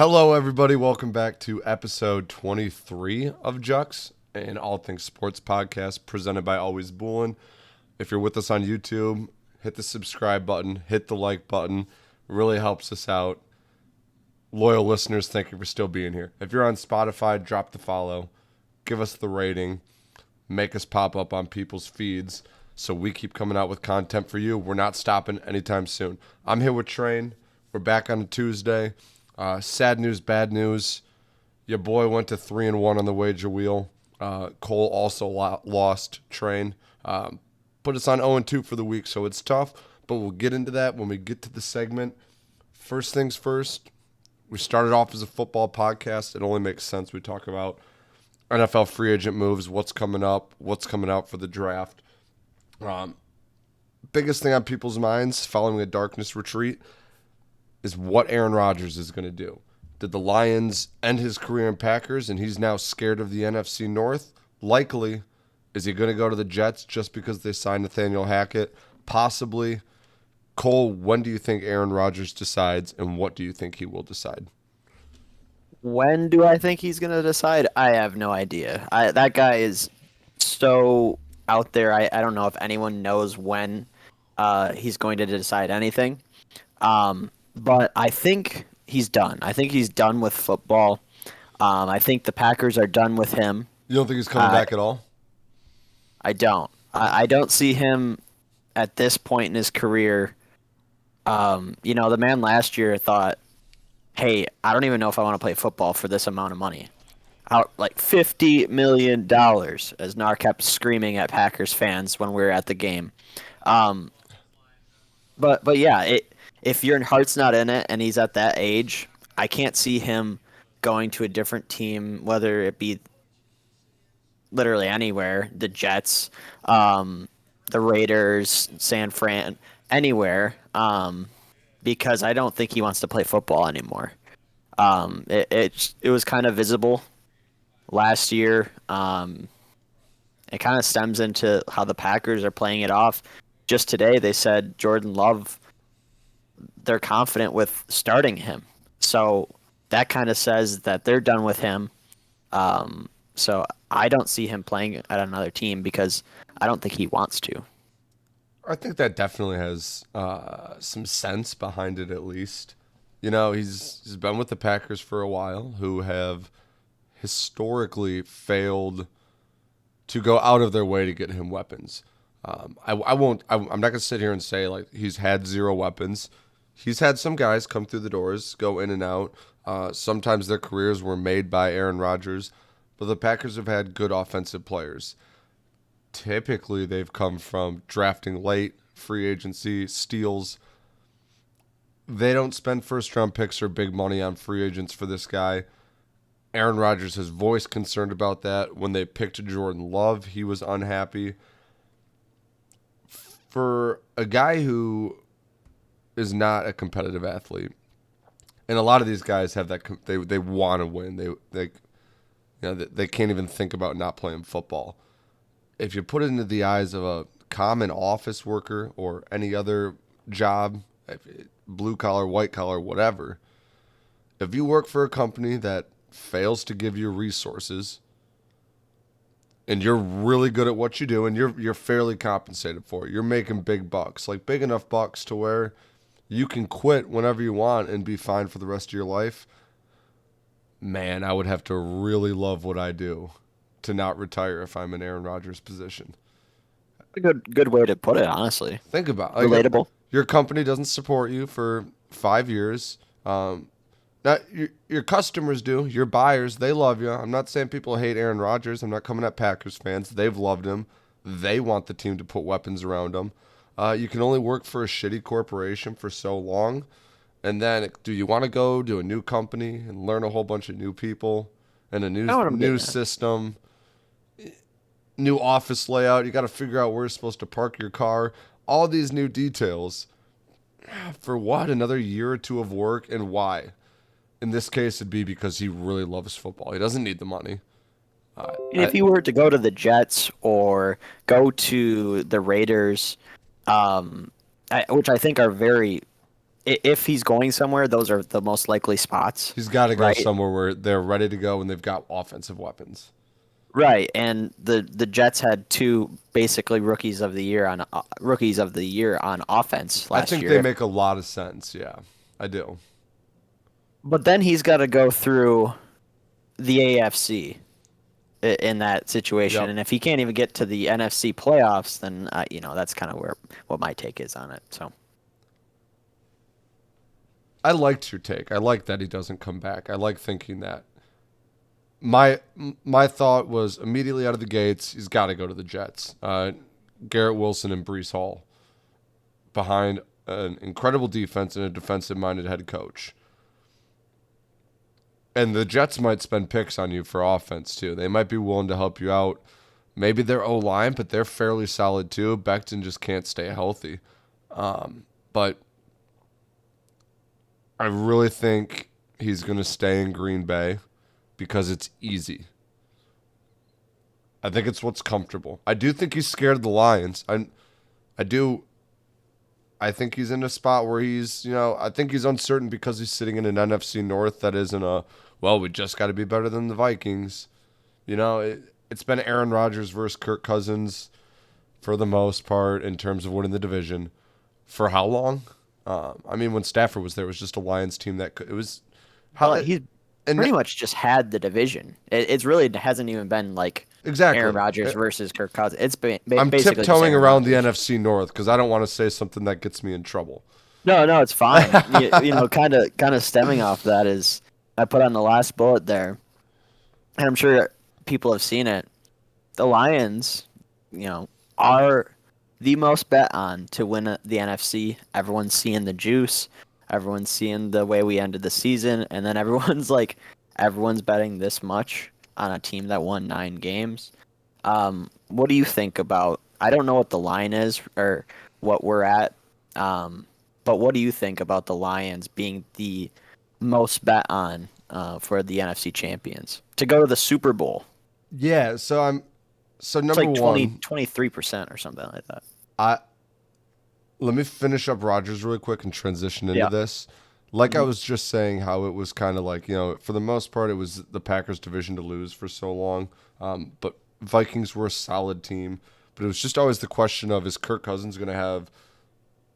Hello, everybody. Welcome back to episode 23 of Jux, an all things sports podcast presented by Always Bullin. If you're with us on YouTube, hit the subscribe button, hit the like button. It really helps us out. Loyal listeners, thank you for still being here. If you're on Spotify, drop the follow, give us the rating, make us pop up on people's feeds so we keep coming out with content for you. We're not stopping anytime soon. I'm here with Train. We're back on a Tuesday. Sad news, bad news. Your boy went to 3-1 on the wager wheel. Cole also lost. Train. Put us on 0-2 for the week, so it's tough. But we'll get into that when we get to the segment. First things first, we started off as a football podcast. It only makes sense we talk about NFL free agent moves, what's coming up, what's coming out for the draft. Biggest thing on people's minds following a darkness retreat is what Aaron Rodgers is going to do. Did the Lions end his career in Packers and he's now scared of the NFC North? Likely. Is he going to go to the Jets just because they signed Nathaniel Hackett? Possibly. Cole, when do you think Aaron Rodgers decides, and what do you think he will decide? When do I think he's going to decide? I have no idea. That guy is so out there. I don't know if anyone knows when he's going to decide anything. But I think he's done. I think he's done with football. I think the Packers are done with him. You don't think he's coming back at all? I don't. I don't see him at this point in his career. The man last year thought, hey, I don't even know if I want to play football for this amount of money. Out like $50 million, as Nar kept screaming at Packers fans when we were at the game. But yeah, if your heart's not in it and he's at that age, I can't see him going to a different team, whether it be literally anywhere, the Jets, the Raiders, San Fran, anywhere, because I don't think he wants to play football anymore. It was kind of visible last year. It kind of stems into how the Packers are playing it off. Just today, they said Jordan Love, they're confident with starting him. So that kind of says that they're done with him. So I don't see him playing at another team because I don't think he wants to. I think that definitely has some sense behind it, at least. You know, he's been with the Packers for a while, who have historically failed to go out of their way to get him weapons. I won't. I'm not gonna sit here and say like he's had zero weapons. He's had some guys come through the doors, go in and out. Sometimes their careers were made by Aaron Rodgers, but the Packers have had good offensive players. Typically, they've come from drafting late, free agency, steals. They don't spend first-round picks or big money on free agents for this guy. Aaron Rodgers has voiced concern about that. When they picked Jordan Love, he was unhappy. For a guy who is not a competitive athlete, and a lot of these guys have that they want to win. They can't even think about not playing football. If you put it into the eyes of a common office worker or any other job, blue collar, white collar, whatever, if you work for a company that fails to give you resources and you're really good at what you do and you're fairly compensated for it, you're making big bucks, like big enough bucks to where you can quit whenever you want and be fine for the rest of your life. Man, I would have to really love what I do to not retire if I'm in Aaron Rodgers' position. A good way to put it, honestly. Think about it. Like, Relatable. your company doesn't support you for 5 years. Now, your customers do. Your buyers, they love you. I'm not saying people hate Aaron Rodgers. I'm not coming at Packers fans. They've loved him. They want the team to put weapons around him. You can only work for a shitty corporation for so long. And then, do you want to go to a new company and learn a whole bunch of new people and a new system, new office layout? You got to figure out where you're supposed to park your car. All these new details. For what? Another year or two of work, and why? In this case, it'd be because he really loves football. He doesn't need the money. If you were to go to the Jets or go to the Raiders, which I think are very If he's going somewhere, those are the most likely spots, He's got to go right? somewhere where they're ready to go and they've got offensive weapons. Right, and the Jets had two basically rookies of the year on offense I last think they year. make a lot of sense. Yeah, I do. But then he's got to go through the AFC in that situation, Yep. and if he can't even get to the NFC playoffs, then that's kind of where what my take is on it. So I liked your take. I like that he doesn't come back. I like thinking that. My thought was immediately out of the gates, he's got to go to the Jets. Garrett Wilson and Brees Hall behind an incredible defense and a defensive-minded head coach. And the Jets might spend picks on you for offense too. They might be willing to help you out. Maybe their O line, but they're fairly solid too. Becton just can't stay healthy. But I really think he's going to stay in Green Bay because it's easy. I think it's what's comfortable. I do think he's scared of the Lions. I do. I think he's in a spot where I think he's uncertain because he's sitting in an NFC North that isn't we just got to be better than the Vikings. It's been Aaron Rodgers versus Kirk Cousins for the most part in terms of winning the division. For how long? When Stafford was there, it was just a Lions team it was well, how he's and pretty much just had the division. It's really hasn't even been like Aaron exactly. Rodgers versus Kirk Cousins. It's been I'm basically just tiptoeing Aaron around the Rodgers. NFC North because I don't want to say something that gets me in trouble. No, no, it's fine. Kind of stemming off that is I put on the last bullet there, and I'm sure people have seen it. The Lions, are the most bet on to win the NFC. Everyone's seeing the juice. Everyone's seeing the way we ended the season, and then everyone's betting this much on a team that won 9 games. What do you think about? I don't know what the line is or what we're at, but what do you think about the Lions being the most bet on for the NFC champions to go to the Super Bowl? Yeah, so It's number like one, 23% or something like that. I let me finish up Rogers really quick and transition into Yeah. this. Like I Mhm. was just saying, how it was kind of like, for the most part, it was the Packers' division to lose for so long. But Vikings were a solid team. But it was just always the question of, is Kirk Cousins going to have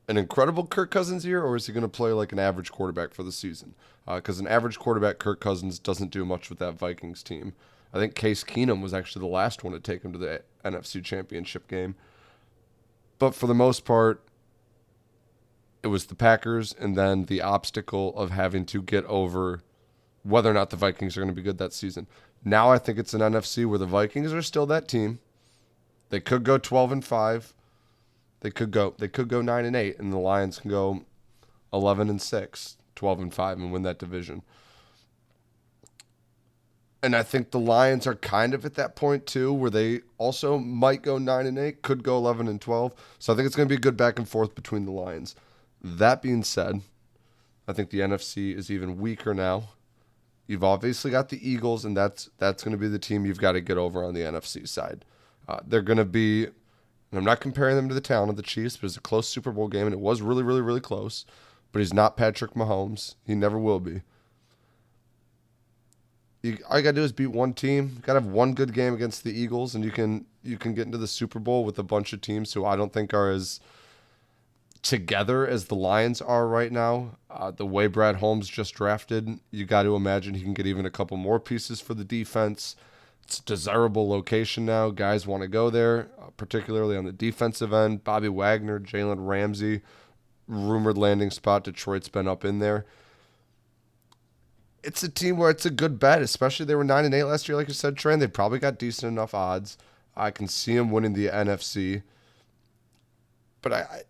an incredible Kirk Cousins year, or is he going to play like an average quarterback for the season? Because an average quarterback, Kirk Cousins, doesn't do much with that Vikings team. I think Case Keenum was actually the last one to take him to the NFC Championship game. But for the most part, it was the Packers and then the obstacle of having to get over whether or not the Vikings are going to be good that season. Now I think it's an NFC where the Vikings are still that team. They could go 12-5. They could go 9-8 and the Lions can go 11-6, 12-5 and win that division. And I think the Lions are kind of at that point too, where they also might go 9-8, could go 11-12. So I think it's going to be a good back and forth between the Lions. That being said, I think the NFC is even weaker now. You've obviously got the Eagles, and that's going to be the team you've got to get over on the NFC side. They're going to be, and I'm not comparing them to the talent of the Chiefs, but it was a close Super Bowl game, and it was really, really, really close. But he's not Patrick Mahomes. He never will be. All you got to do is beat one team. You got to have one good game against the Eagles, and you can get into the Super Bowl with a bunch of teams who I don't think are as together as the Lions are right now. The way Brad Holmes just drafted, you got to imagine he can get even a couple more pieces for the defense. It's a desirable location now. Guys want to go there, particularly on the defensive end. Bobby Wagner, Jalen Ramsey, rumored landing spot. Detroit's been up in there. It's a team where it's a good bet, especially they were 9-8 last year, like you said, Trent. They probably got decent enough odds. I can see them winning the NFC. But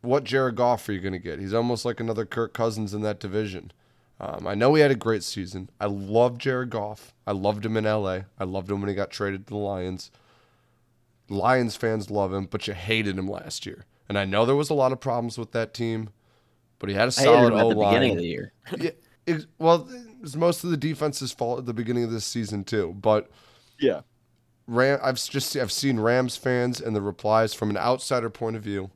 what Jared Goff are you going to get? He's almost like another Kirk Cousins in that division. I know he had a great season. I love Jared Goff. I loved him in LA. I loved him when he got traded to the Lions. Lions fans love him, but you hated him last year. And I know there was a lot of problems with that team, but he had a I hated solid him O at the beginning of line. the year. Yeah, it was most of the defense's fault at the beginning of this season too. But Yeah. I've seen Rams fans and the replies from an outsider point of view.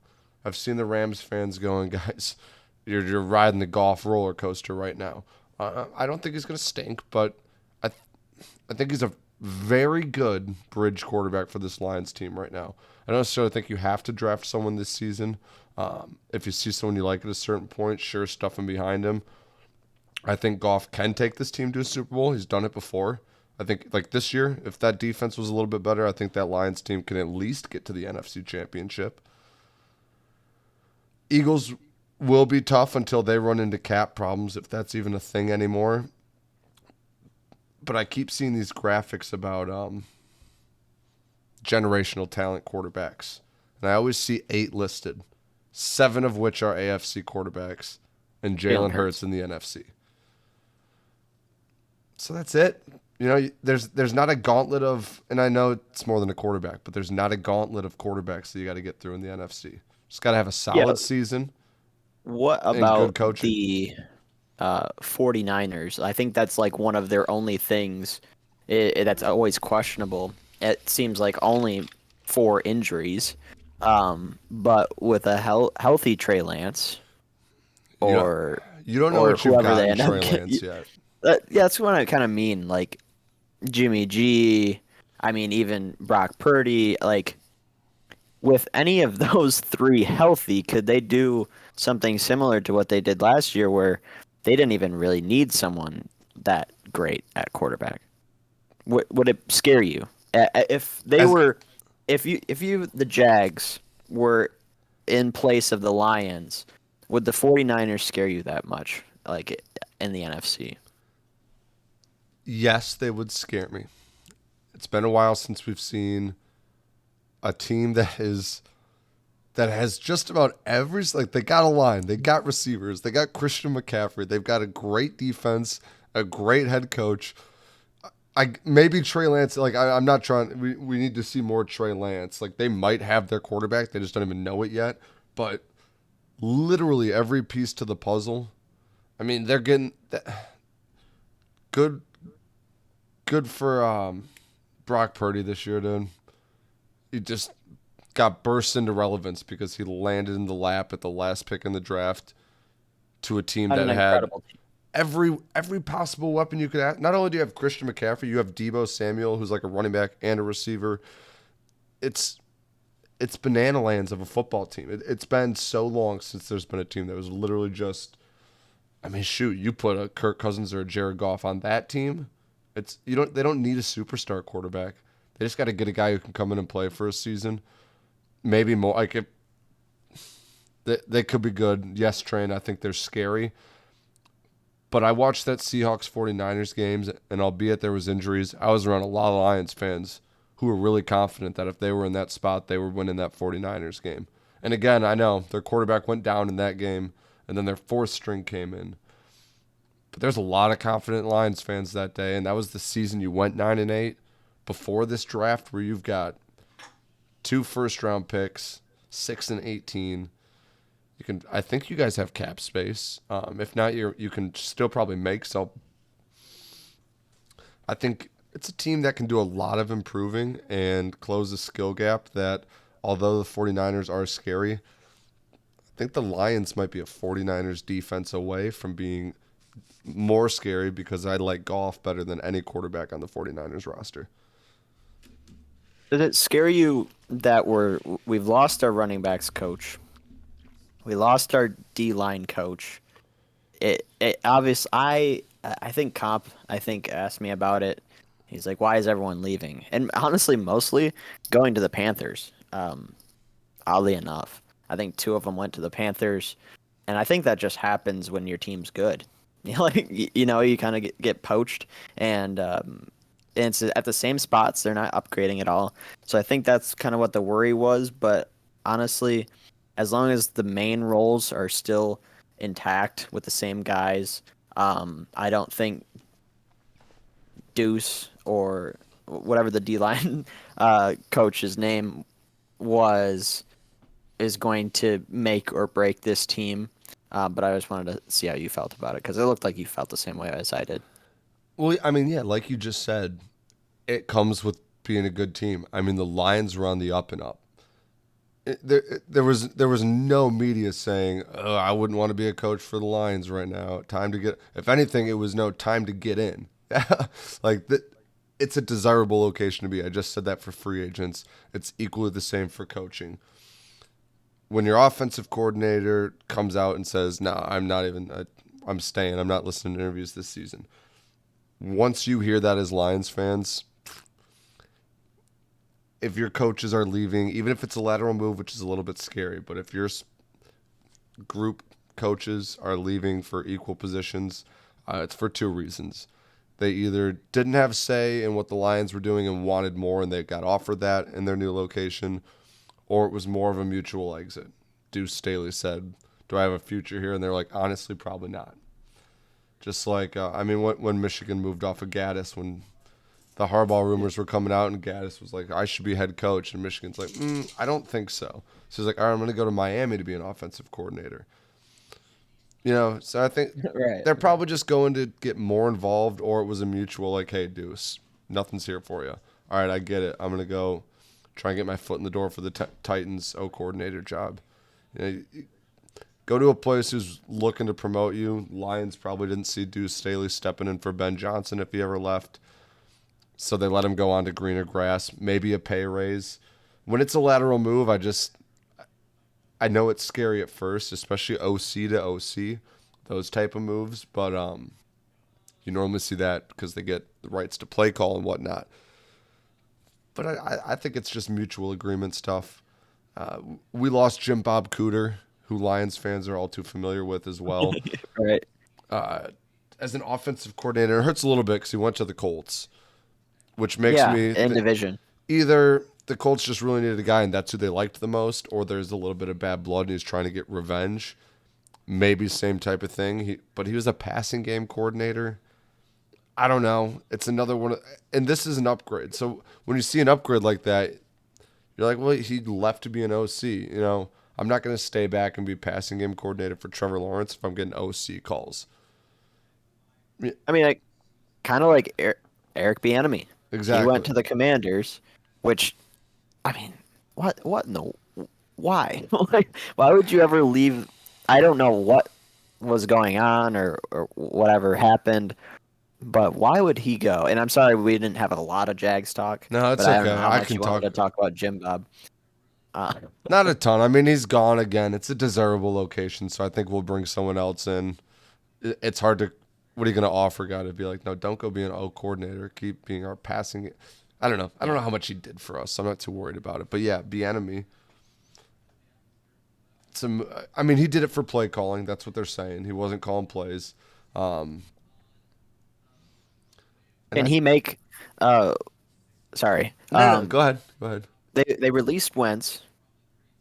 I've seen the Rams fans going, guys, you're riding the golf roller coaster right now. I don't think he's going to stink, but I I think he's a very good bridge quarterback for this Lions team right now. I don't necessarily think you have to draft someone this season. If you see someone you like at a certain point, sure, stuff him behind him. I think Goff can take this team to a Super Bowl. He's done it before. I think, like this year, if that defense was a little bit better, I think that Lions team can at least get to the NFC Championship. Eagles will be tough until they run into cap problems, if that's even a thing anymore. But I keep seeing these graphics about generational talent quarterbacks. And I always see 8 listed, 7 of which are AFC quarterbacks, and Jalen Hurts in the NFC. So that's it. You know, there's not a gauntlet of, and I know it's more than a quarterback, but there's not a gauntlet of quarterbacks that you got to get through in the NFC. Just got to have a solid season. What And good about coaching. the 49ers? I think that's like one of their only things that's always questionable. It seems like only 4 injuries. But with a healthy Trey Lance or you don't know or what you've whoever got they in end up Trey getting- Lance yet. yeah, that's what I kind of mean. Like Jimmy G, I mean even Brock Purdy. Like with any of those 3 healthy, could they do something similar to what they did last year, where they didn't even really need someone that great at quarterback? Would it scare you if they were, if you the Jags were in place of the Lions? Would the 49ers scare you that much, like in the NFC? Yes, they would scare me. It's been a while since we've seen a team that has just about every, like, they got a line, they got receivers, they got Christian McCaffrey, they've got a great defense, a great head coach. Maybe Trey Lance, like I'm not trying. We need to see more Trey Lance. Like they might have their quarterback, they just don't even know it yet. But literally every piece to the puzzle. I mean, they're getting good. Good for Brock Purdy this year, dude. He just got burst into relevance because he landed in the lap at the last pick in the draft to a team that An had incredible team. every possible weapon you could have. Not only do you have Christian McCaffrey, you have Deebo Samuel, who's like a running back and a receiver. It's banana lands of a football team. It's been so long since there's been a team that was literally just. I mean, shoot, you put a Kirk Cousins or a Jared Goff on that team. They don't need a superstar quarterback. They just got to get a guy who can come in and play for a season. Maybe more. Like they could be good. Yes, Train. I think they're scary. But I watched that Seahawks 49ers games, and albeit there was injuries, I was around a lot of Lions fans who were really confident that if they were in that spot, they were winning that 49ers game. And again, I know their quarterback went down in that game, and then their 4th string came in. But there's a lot of confident Lions fans that day, and that was the season you went 9-8 before this draft, where you've got 2 first-round picks, 6 and 18. I think you guys have cap space. If not, you can still probably make. So I think it's a team that can do a lot of improving and close a skill gap that, although the 49ers are scary, I think the Lions might be a 49ers defense away from being more scary, because I like Goff better than any quarterback on the 49ers roster. Does it scare you that we've lost our running backs coach? We lost our D-line coach. It obvious. I think Comp asked me about it. He's like, why is everyone leaving? And honestly, mostly going to the Panthers. Oddly enough, I think 2 of them went to the Panthers, and I think that just happens when your team's good. You kind of get poached, and it's at the same spots. They're not upgrading at all. So I think that's kind of what the worry was. But honestly, as long as the main roles are still intact with the same guys, I don't think Deuce or whatever the D-line coach's name is going to make or break this team. But I just wanted to see how you felt about it, because it looked like you felt the same way as I did. Well, I mean, yeah, like you just said, it comes with being a good team. I mean, the Lions were on the up and up. There was no media saying, oh, I wouldn't want to be a coach for the Lions right now. Time to get. If anything, it was no time to get in. like it's a desirable location to be. I just said that for free agents. It's equally the same for coaching. When your offensive coordinator comes out and says, "No, I'm not even. I'm staying. I'm not listening to interviews this season." Once you hear that as Lions fans, if your coaches are leaving, even if it's a lateral move, which is a little bit scary, but if your group coaches are leaving for equal positions, it's for two reasons. They either didn't have say in what the Lions were doing and wanted more, and they got offered that in their new location, or it was more of a mutual exit. Deuce Staley said, "Do I have a future here?" And they're like, "Honestly, probably not." Just like when Michigan moved off of Gaddis, when the Harbaugh rumors were coming out, and Gaddis was like, "I should be head coach," and Michigan's like, "I don't think so." So he's like, "All right, I'm going to go to Miami to be an offensive coordinator." So I think Right. they're probably just going to get more involved, or it was a mutual like, "Hey, Deuce, nothing's here for you. All right, I get it. I'm going to go try and get my foot in the door for the Titans O coordinator job." You go to a place who's looking to promote you. Lions probably didn't see Deuce Staley stepping in for Ben Johnson if he ever left. So they let him go on to greener grass, maybe a pay raise. When it's a lateral move, I know it's scary at first, especially OC to OC, those type of moves. But you normally see that because they get the rights to play call and whatnot. But I think it's just mutual agreement stuff. We lost Jim Bob Cooter, who Lions fans are all too familiar with as well. Right. As an offensive coordinator, it hurts a little bit because he went to the Colts, which makes Yeah, me in division. either the Colts just really needed a guy and that's who they liked the most, or there's a little bit of bad blood and he's trying to get revenge. Maybe same type of thing. But he was a passing game coordinator. I don't know. It's another one, and this is an upgrade. So when you see an upgrade like that, you're like, well, he left to be an OC. I'm not going to stay back and be passing game coordinator for Trevor Lawrence if I'm getting OC calls. I mean, like, kind of like Eric Bieniemy. He went Exactly. to the Commanders, which, I mean, what in the why? Like, why would you ever leave? I don't know what was going on or whatever happened, but why would he go? And I'm sorry we didn't have a lot of Jags talk, No, it's but I don't okay. know how I much can you wanted talk. to talk about Jim Bob. Uh, Not a ton. I mean, he's gone again. It's a desirable location, so I think we'll bring someone else in. It's hard to. What are you going to offer, guy? To be like, no, don't go be an O coordinator. Keep being our passing. I don't know. I don't yeah. know how much he did for us. I'm not too worried about it. But yeah, Bieniemy. I mean, he did it for play calling. That's what they're saying. He wasn't calling plays. Um, and Can I, he make? Uh, sorry. no. Go ahead. Go ahead. They released Wentz,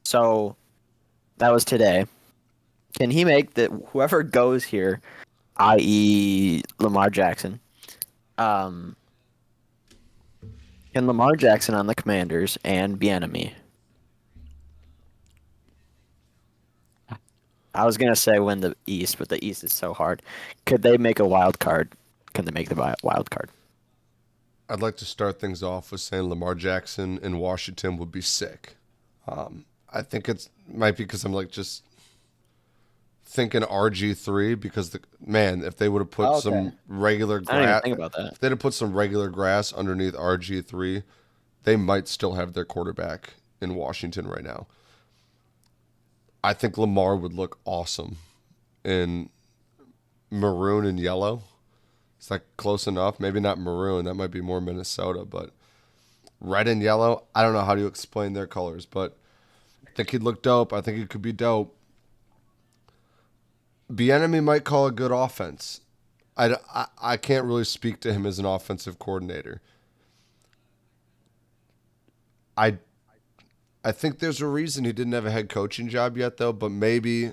so that was today. Can he make that? Whoever goes here, i.e., Lamar Jackson, um, can Lamar Jackson on the Commanders and Bieniemy? I was gonna say win the East, but the East is so hard. Could they make a wild card? Can they make the wild card? I'd like to start things off with saying Lamar Jackson in Washington would be sick. I think it might be because I'm like just thinking RG3 because if they would have put Oh, okay. some regular I didn't even grass, think about that. if they'd have put some regular grass underneath RG3, they might still have their quarterback in Washington right now. I think Lamar would look awesome in maroon and yellow. It's like close enough. Maybe not maroon. That might be more Minnesota, but red and yellow. I don't know how to explain their colors, but I think he'd look dope. I think he could be dope. Bieniemy might call a good offense. I can't really speak to him as an offensive coordinator. I I think there's a reason he didn't have a head coaching job yet, though. But maybe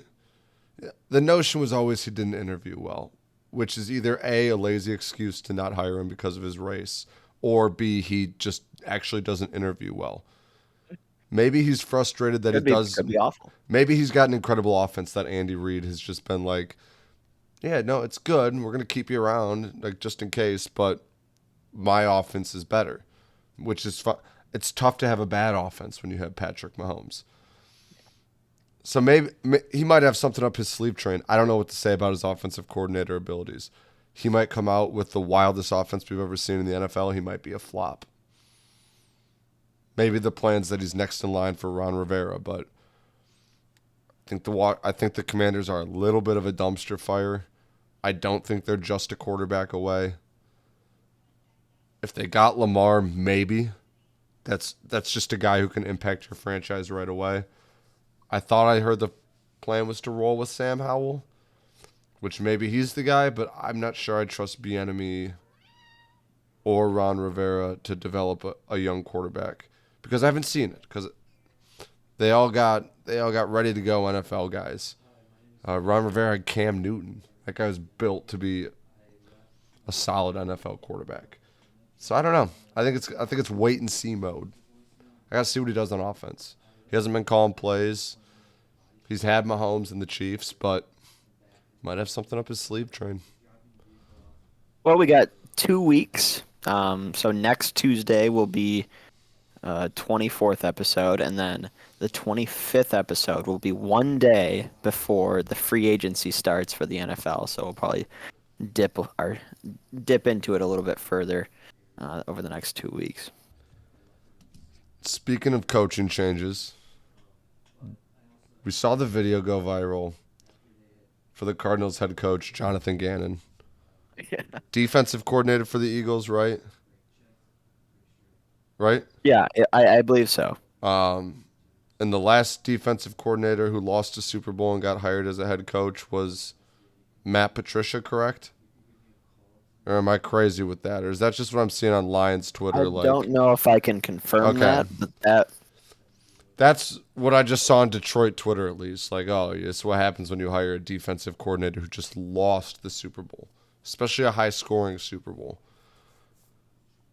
the notion was always he didn't interview well, which is either A, a lazy excuse to not hire him because of his race, or B, he just actually doesn't interview well. Maybe he's frustrated that he does. Could be awful. Maybe he's got an incredible offense that Andy Reid has just been like, yeah, no, it's good. We're going to keep you around, like just in case, but my offense is better, which is it's tough to have a bad offense when you have Patrick Mahomes. So maybe he might have something up his sleeve train. I don't know what to say about his offensive coordinator abilities. He might come out with the wildest offense we've ever seen in the NFL. He might be a flop. Maybe the plan's that he's next in line for Ron Rivera, but I think the Commanders are a little bit of a dumpster fire. I don't think they're just a quarterback away. If they got Lamar, maybe. That's just a guy who can impact your franchise right away. I thought I heard the plan was to roll with Sam Howell, which maybe he's the guy, but I'm not sure I trust Bieniemy or Ron Rivera to develop a young quarterback because I haven't seen it because they all got ready to go NFL guys. Ron Rivera had Cam Newton. That guy was built to be a solid NFL quarterback. So I don't know. I think it's wait and see mode. I gotta see what he does on offense. He hasn't been calling plays. He's had Mahomes and the Chiefs, but might have something up his sleeve, Train. Well, we got 2 weeks. So next Tuesday will be 24th episode, and then the 25th episode will be one day before the free agency starts for the NFL. So we'll probably dip into it a little bit further over the next 2 weeks. Speaking of coaching changes, we saw the video go viral for the Cardinals head coach, Jonathan Gannon. Yeah. Defensive coordinator for the Eagles, right? Right? Yeah, I believe so. And the last defensive coordinator who lost a Super Bowl and got hired as a head coach was Matt Patricia, correct? Or am I crazy with that? Or is that just what I'm seeing on Lions Twitter? I don't know if I can confirm that, but that's what I just saw on Detroit Twitter, at least. Like, oh, it's what happens when you hire a defensive coordinator who just lost the Super Bowl, especially a high-scoring Super Bowl.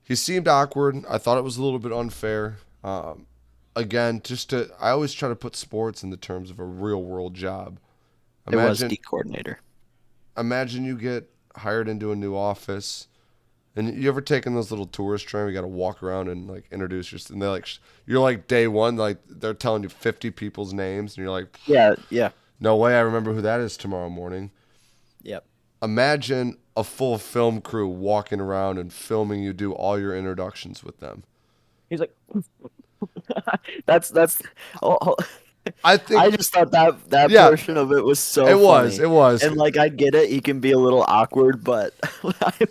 He seemed awkward. I thought it was a little bit unfair. Again, I always try to put sports in the terms of a real-world job. It was D coordinator. Imagine you get hired into a new office. And you ever taken those little tourist train? You got to walk around and like introduce yourself. And they're like, you're like day one, like they're telling you 50 people's names, and you're like, yeah, no way, I remember who that is tomorrow morning. Yep. Imagine a full film crew walking around and filming you do all your introductions with them. He's like, that's. Oh. I just thought that yeah, portion of it was so funny. It was. And like I get it, he can be a little awkward, but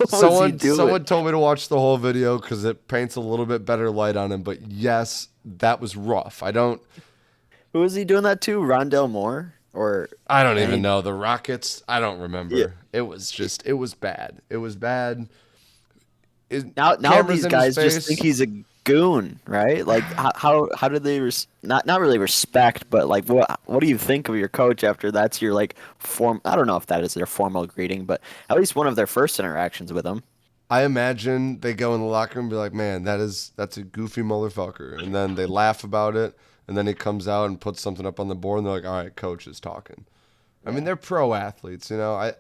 someone told me to watch the whole video because it paints a little bit better light on him. But yes, that was rough. Who was he doing that to? Rondell Moore? Or I don't even know. The Rockets? I don't remember. Yeah. It was bad. It was bad. Now these guys just think he's a goon, right? Like how do they not really respect, but like what do you think of your coach after that's your like form? I don't know if that is their formal greeting, but at least one of their first interactions with him. I imagine they go in the locker room and be like, "Man, that's a goofy motherfucker," and then they laugh about it, and then he comes out and puts something up on the board, and they're like, "All right, coach is talking." Yeah. I mean, they're pro athletes, you know.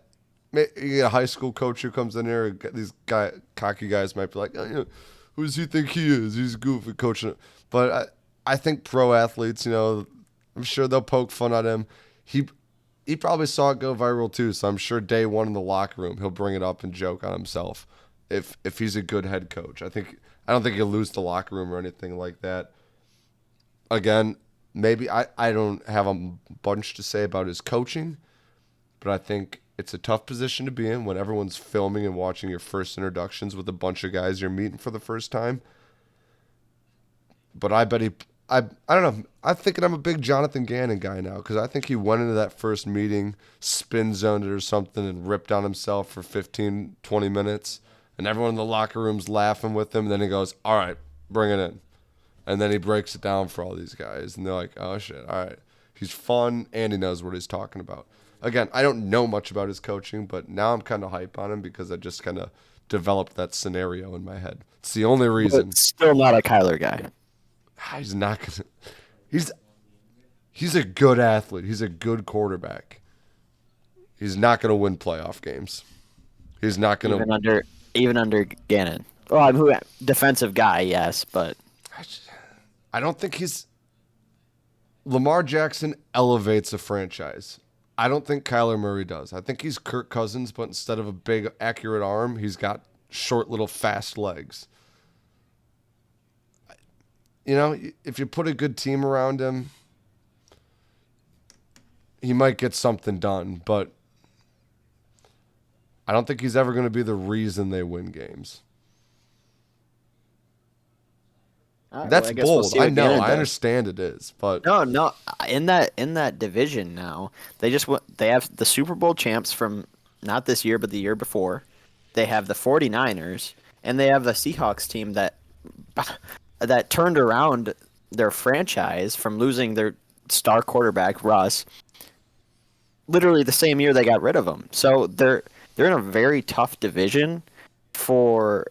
You get a high school coach who comes in here, these cocky guys might be like, oh, who does he think he is? He's goofy coaching. But I think pro athletes, you know, I'm sure they'll poke fun at him. He probably saw it go viral too, so I'm sure day one in the locker room he'll bring it up and joke on himself if he's a good head coach. I don't think he'll lose the locker room or anything like that. Again, maybe I don't have a bunch to say about his coaching, but I think it's a tough position to be in when everyone's filming and watching your first introductions with a bunch of guys you're meeting for the first time. But I bet I don't know. I'm thinking I'm a big Jonathan Gannon guy now because I think he went into that first meeting, spin zoned it or something, and ripped on himself for 15, 20 minutes. And everyone in the locker room's laughing with him. And then he goes, all right, bring it in. And then he breaks it down for all these guys. And they're like, oh, shit, all right. He's fun and he knows what he's talking about. Again, I don't know much about his coaching, but now I'm kind of hype on him because I just kind of developed that scenario in my head. It's the only reason. But still not a Kyler guy. He's not going to. He's a good athlete. He's a good quarterback. He's not going to win playoff games. He's not going to. Even under Gannon. Well, I'm defensive guy, yes, but. I don't think he's. Lamar Jackson elevates a franchise. I don't think Kyler Murray does. I think he's Kirk Cousins, but instead of a big, accurate arm, he's got short, little, fast legs. You know, if you put a good team around him, he might get something done, but I don't think he's ever going to be the reason they win games. All right, That's well, I guess we'll bold. see I what know. Gannon I does. understand it is, but No. In that division now, they have the Super Bowl champs from not this year but the year before. They have the 49ers and they have the Seahawks team that turned around their franchise from losing their star quarterback Russ literally the same year they got rid of him. So they're in a very tough division for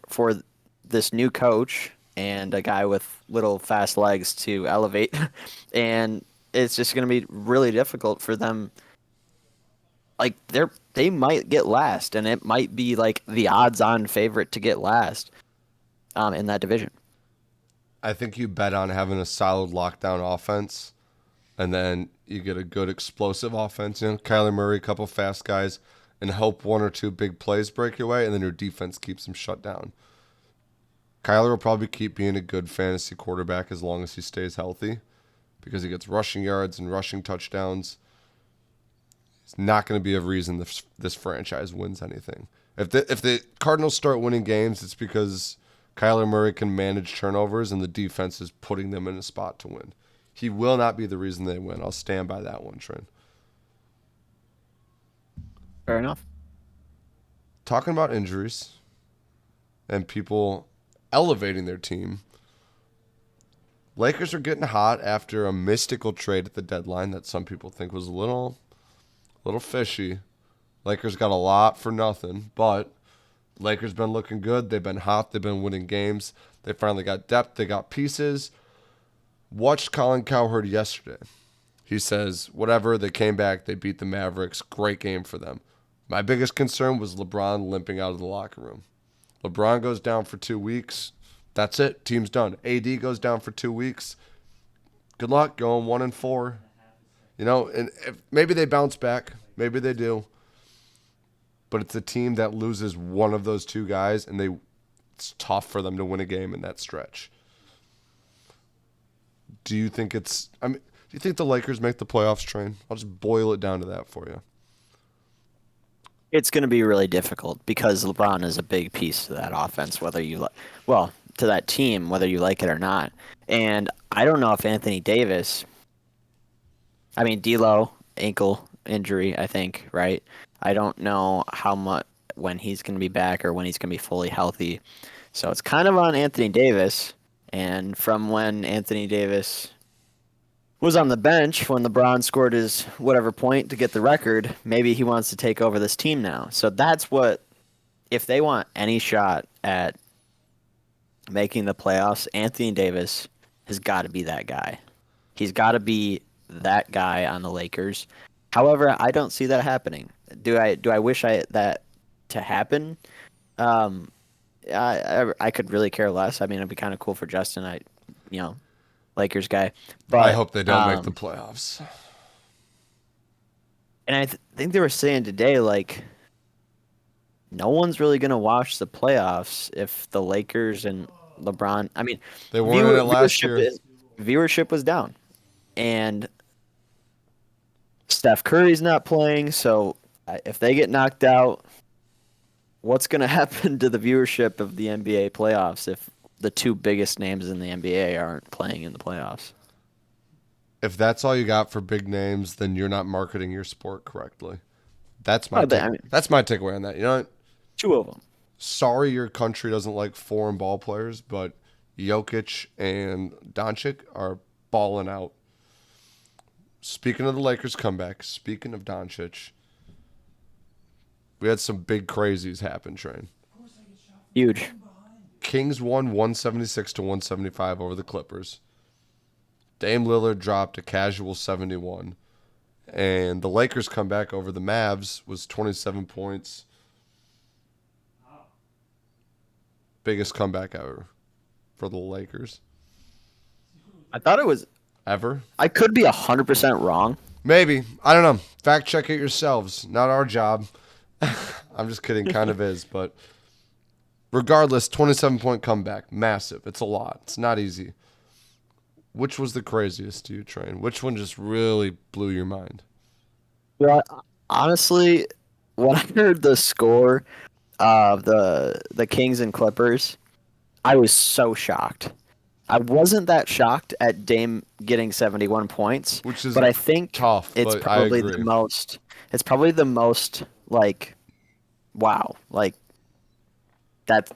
this new coach and a guy with little fast legs to elevate, and it's just going to be really difficult for them. Like they might get last, and it might be like the odds-on favorite to get last, in that division. I think you bet on having a solid lockdown offense, and then you get a good explosive offense. You know, Kyler Murray, a couple fast guys, and hope one or two big plays break your way, and then your defense keeps them shut down. Kyler will probably keep being a good fantasy quarterback as long as he stays healthy because he gets rushing yards and rushing touchdowns. It's not going to be a reason this franchise wins anything. If the Cardinals start winning games, it's because Kyler Murray can manage turnovers and the defense is putting them in a spot to win. He will not be the reason they win. I'll stand by that one, Trent. Fair enough. Talking about injuries and people elevating their team, Lakers are getting hot after a mystical trade at the deadline that some people think was a little fishy. Lakers got a lot for nothing, but Lakers been looking good. They've been hot. They've been winning games. They finally got depth. They got pieces. Watched Colin Cowherd yesterday. He says, whatever, they came back. They beat the Mavericks. Great game for them. My biggest concern was LeBron limping out of the locker room. LeBron goes down for 2 weeks. That's it. Team's done. AD goes down for 2 weeks. Good luck going 1-4. You know, and maybe they bounce back. Maybe they do. But it's a team that loses one of those two guys, and it's tough for them to win a game in that stretch. Do you think do you think the Lakers make the playoffs, Train? I'll just boil it down to that for you. It's going to be really difficult because LeBron is a big piece to that offense, to that team, whether you like it or not. And I don't know if Anthony Davis, I mean, D'Lo, ankle injury, I think, right? I don't know how much when he's going to be back or when he's going to be fully healthy. So it's kind of on Anthony Davis. And from when Anthony Davis was on the bench when LeBron scored his whatever point to get the record, maybe he wants to take over this team now. So that's what, if they want any shot at making the playoffs, Anthony Davis has got to be that guy. He's got to be that guy on the Lakers. However, I don't see that happening. Do I wish that to happen? I could really care less. I mean, it'd be kind of cool for Justin. Lakers guy. But I hope they don't make the playoffs. And I think they were saying today, like, no one's really going to watch the playoffs if the Lakers and LeBron. I mean, They weren't in it last year. Viewership was down. And Steph Curry's not playing, so if they get knocked out, what's going to happen to the viewership of the NBA playoffs if the two biggest names in the NBA aren't playing in the playoffs? If that's all you got for big names, then you're not marketing your sport correctly. That's my that's my takeaway on that. You know what? Two of them. Sorry your country doesn't like foreign ball players, but Jokic and Doncic are balling out. Speaking of the Lakers comeback, speaking of Doncic, we had some big crazies happen, Train. Huge. Kings won 176-175 over the Clippers. Dame Lillard dropped a casual 71. And the Lakers comeback over the Mavs was 27 points. Biggest comeback ever for the Lakers. I thought it was ever. I could be 100% wrong. Maybe. I don't know. Fact check it yourselves. Not our job. I'm just kidding. Kind of is, but regardless, 27-point comeback, massive. It's a lot. It's not easy. Which was the craziest to you, Train? Which one just really blew your mind? Yeah, honestly, when I heard the score of the Kings and Clippers, I was so shocked. I wasn't that shocked at Dame getting 71 points, Which is but I think tough, it's but I probably the agree. most. It's probably the most like, wow, like that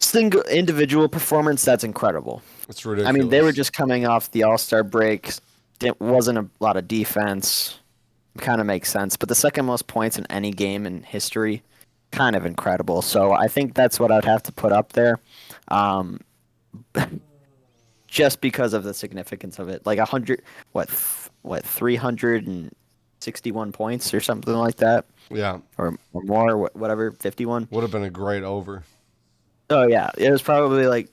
single individual performance. That's incredible. It's I mean, they were ridiculous. just coming off the All-Star break. It wasn't a lot of defense. Kind of makes sense. But the second most points in any game in history, kind of incredible. So I think that's what I'd have to put up there, um, just because of the significance of it. Like 100, what 361 points or something like that, Yeah. or more, whatever, 51. Would have been a great over. Oh yeah, it was probably like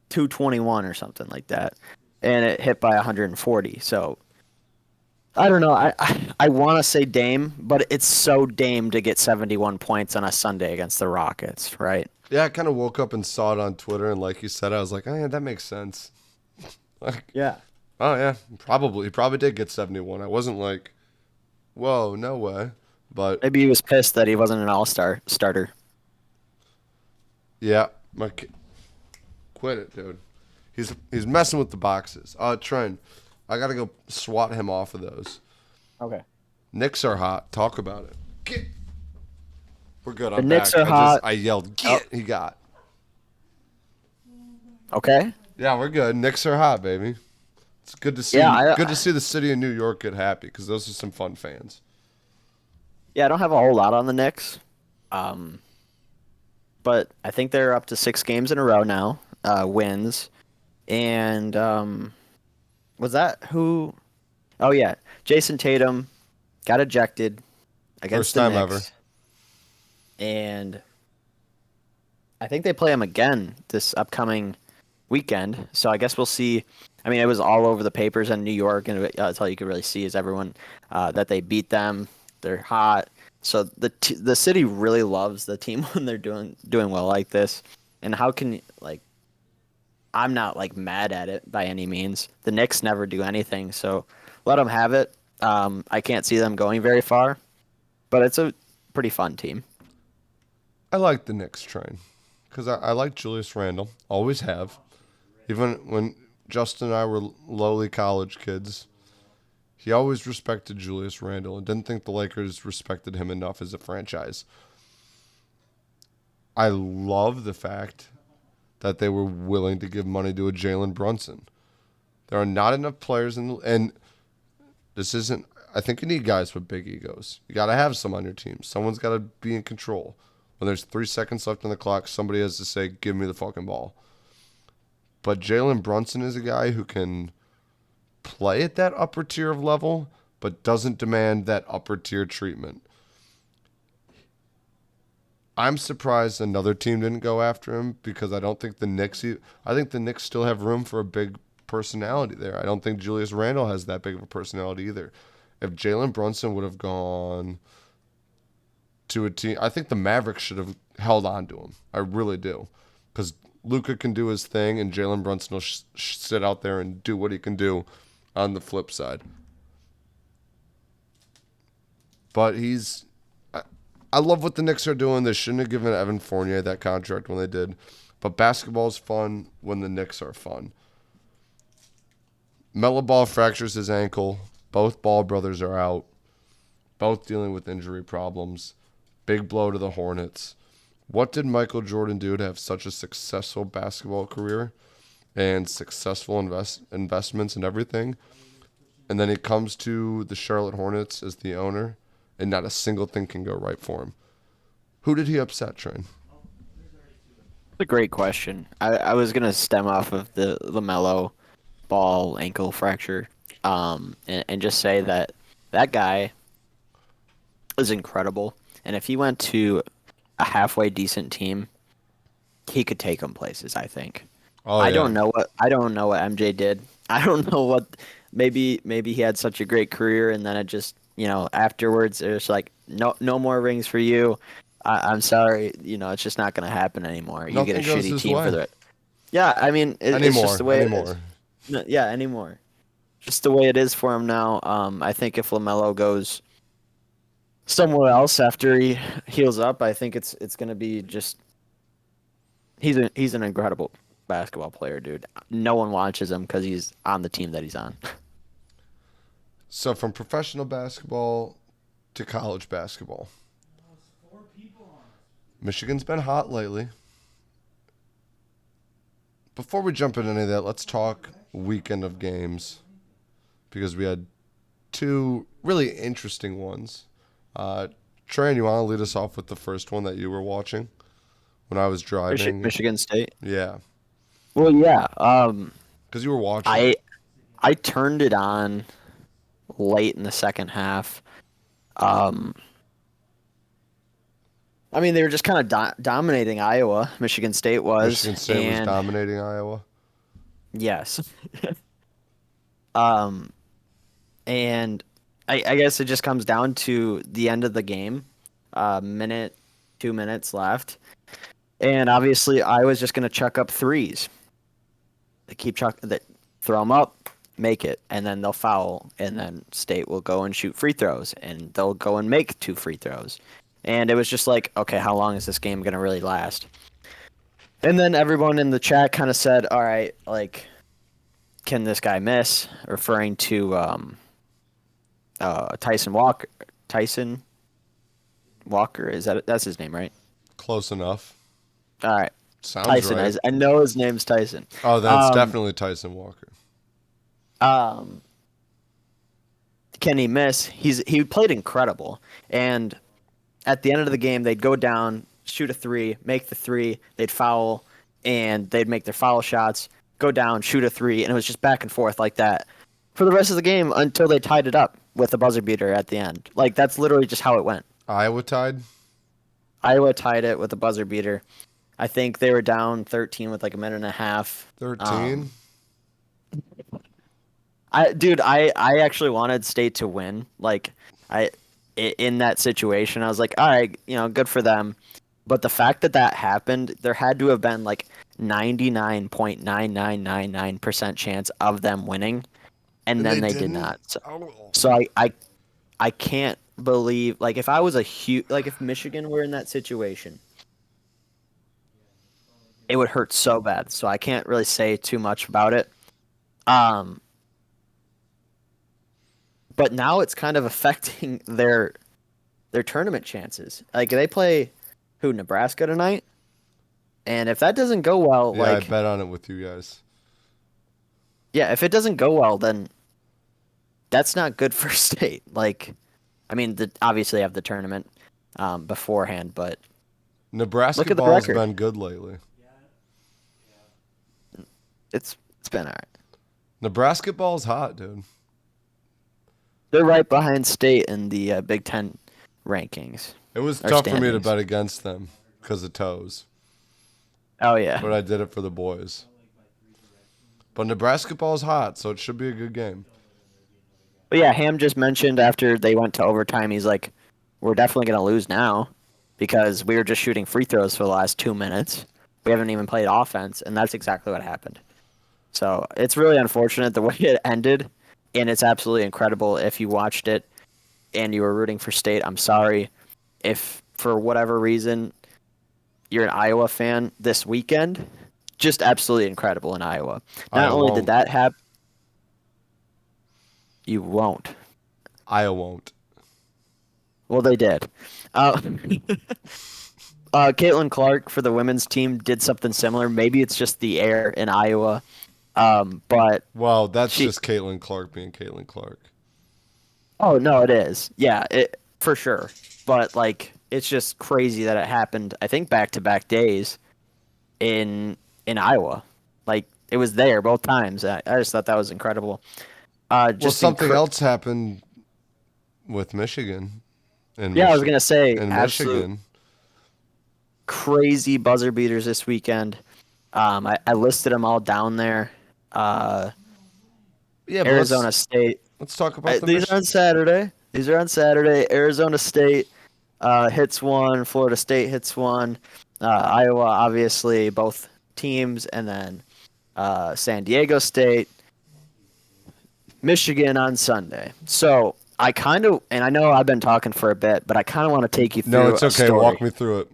221 or something like that, and it hit by 140. So I don't know. I want to say Dame, but it's so Dame to get 71 points on a Sunday against the Rockets, right? Yeah, I kind of woke up and saw it on Twitter, and like you said, I was like, oh, yeah, that makes sense. Like, Yeah. oh, yeah, probably. He probably did get 71. I wasn't like, whoa, no way. But Maybe he was pissed that he wasn't an All-Star starter. yeah, quit it, dude. He's messing with the boxes. Trent, I got to go swat him off of those. Okay. Knicks are hot. Talk about it. Get. We're good. The I'm Knicks back. are hot. I yelled, Oh, get. He got. okay. Yeah, we're good. Knicks are hot, baby. It's good to Yeah, see. Good to see the city of New York get happy because those are some fun fans. yeah, I don't have a whole lot on the Knicks, um, but I think they're up to 6 games in a row now, wins, and was that who? Oh yeah, Jason Tatum got ejected First against the time ever. Knicks, and I think they play him again this upcoming weekend. So I guess we'll see. I mean, it was all over the papers in New York, and that's all you could really see is everyone that they beat them. They're hot. So the city really loves the team when they're doing well like this. And how can like I'm not like mad at it by any means. The Knicks never do anything, so let them have it. I can't see them going very far, but it's a pretty fun team. I like the Knicks train because I like Julius Randle. Always have. Even when Justin and I were lowly college kids, he always respected Julius Randle and didn't think the Lakers respected him enough as a franchise. I love the fact that they were willing to give money to a Jalen Brunson. There are not enough players and this isn't. I think you need guys with big egos. You got to have some on your team. Someone's got to be in control. When there's 3 seconds left on the clock, somebody has to say, "Give me the fucking ball." But Jalen Brunson is a guy who can play at that upper tier of level, but doesn't demand that upper tier treatment. I'm surprised another team didn't go after him because I don't think the Knicks. I think the Knicks still have room for a big personality there. I don't think Julius Randle has that big of a personality either. If Jalen Brunson would have gone to a team, I think the Mavericks should have held on to him. I really do, because Luka can do his thing, and Jalen Brunson will sit out there and do what he can do on the flip side. But I love what the Knicks are doing. They shouldn't have given Evan Fournier that contract when they did. But basketball's fun when the Knicks are fun. Melo Ball fractures his ankle. Both Ball brothers are out. Both dealing with injury problems. Big blow to the Hornets. What did Michael Jordan do to have such a successful basketball career and successful investments and everything? And then he comes to the Charlotte Hornets as the owner, and not a single thing can go right for him. Who did he upset, Train? It's a great question. I was gonna stem off of the LaMelo Ball ankle fracture, and just say that that guy is incredible. And if he went to a halfway decent team, he could take them places. I think. Oh, I yeah. don't know what MJ did I don't know what. Maybe he had such a great career, and then it just afterwards it was like no more rings for you. I'm sorry, it's just not gonna happen anymore. You get a Nothing goes shitty his team for way the. Yeah, I mean it's just anymore. the way it is. Anymore. No, yeah, anymore. Just the way it is for him now. I think if LaMelo goes somewhere else after he heals up, I think it's gonna be just he's an incredible basketball player, dude. No one watches him because he's on the team that he's on. So from professional basketball to college basketball, Michigan's been hot lately. Before we jump into any of that, let's talk weekend of games because we had two really interesting ones. Trey, you want to lead us off with the first one that you were watching when I was driving? Michigan State. Yeah, Well, yeah. because you were watching I it. I turned it on late in the second half. Um, I mean, they were just kind of dominating Iowa. Michigan State was, Michigan State was and dominating Iowa. yes. Um, and I guess it just comes down to the end of the game. Minute, 2 minutes left, and obviously I was just gonna chuck up threes. They throw them up, make it, and then they'll foul, and then State will go and shoot free throws, and they'll go and make 2 free throws. And it was just like, okay, how long is this game gonna really last? And then everyone in the chat kind of said, all right, like, can this guy miss? Referring to Tyson Walker. Tyson Walker, that's his name, right? Close enough. All right. Sounds Tyson. right. I know his name's Tyson. Oh, that's definitely Tyson Walker. Can he miss? He played incredible. And at the end of the game, they'd go down, shoot a three, make the three, they'd foul, and they'd make their foul shots, go down, shoot a three, and it was just back and forth like that for the rest of the game until they tied it up with a buzzer beater at the end. Like, that's literally just how it went. Iowa tied? Iowa tied it with a buzzer beater. I think they were down 13 with like a minute and a half. 13? I actually wanted State to win. Like, in that situation, I was like, all right, good for them. But the fact that happened, there had to have been like 99.9999% chance of them winning, and then they did not. So I can't believe, like, if I was if Michigan were in that situation, it would hurt so bad. So I can't really say too much about it. But now it's kind of affecting their tournament chances. Like, they play Nebraska tonight, and if that doesn't go well, yeah, I bet on it with you guys. Yeah, if it doesn't go well, then that's not good for State. Like, I mean, obviously they have the tournament beforehand, but Nebraska ball's been good lately. It's been all right. Nebraska ball's hot, dude. They're right behind State in the Big Ten rankings. It was tough for me to bet against them because of toes. Oh, yeah. But I did it for the boys. But Nebraska ball's hot, so it should be a good game. But yeah, Ham just mentioned after they went to overtime, he's like, we're definitely going to lose now because we were just shooting free throws for the last 2 minutes. We haven't even played offense, and that's exactly what happened. So it's really unfortunate the way it ended, and it's absolutely incredible if you watched it and you were rooting for State. I'm sorry if, for whatever reason, you're an Iowa fan this weekend. Just absolutely incredible in Iowa. Not only did that happen, you won't. I won't. Well, they did. Caitlin Clark for the women's team did something similar. Maybe it's just the air in Iowa. But well, that's just Caitlin Clark being Caitlin Clark. Oh no, it is. Yeah, it for sure. But like, it's just crazy that it happened. I think back-to-back days in Iowa. Like, it was there both times. I just thought that was incredible. Just something else happened with Michigan. I was gonna say in Michigan. Crazy buzzer beaters this weekend. I listed them all down there. Yeah, but Arizona State. let's talk about the These are Michigan. on Saturday. These are on Saturday. Arizona State hits one. Florida State hits one. Iowa, obviously, both teams, and then San Diego State, Michigan on Sunday. So I kind of, and I know I've been talking for a bit, but I kind of want to take you No, through it's a okay. story. Walk me through it.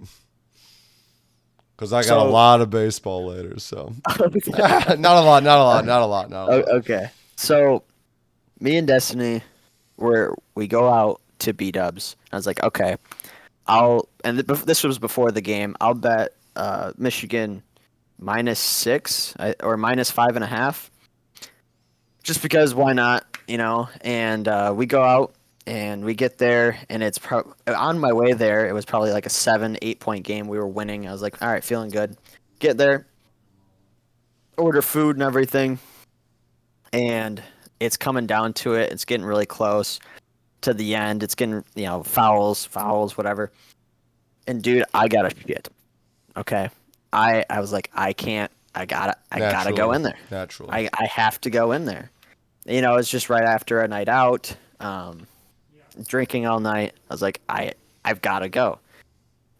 Because I got a So, lot of baseball later, so okay. not a lot, not a lot, not a lot, not a lot. Okay. So me and Destiny, we go out to B-Dubs. I was like, okay, this was before the game. I'll bet Michigan -6 or -5.5, just because why not, you know? And we go out and we get there, and it's on my way there. It was probably like a 7-8 point game. We were winning. I was like, all right, feeling good. Get there, order food and everything, and it's coming down to it. It's getting really close to the end. It's getting, fouls, whatever. And dude, I got a shit. Okay. I was like, I can't. I gotta go in there. Naturally. I have to go in there. It's just right after a night out, drinking all night. I was like, I've got to go.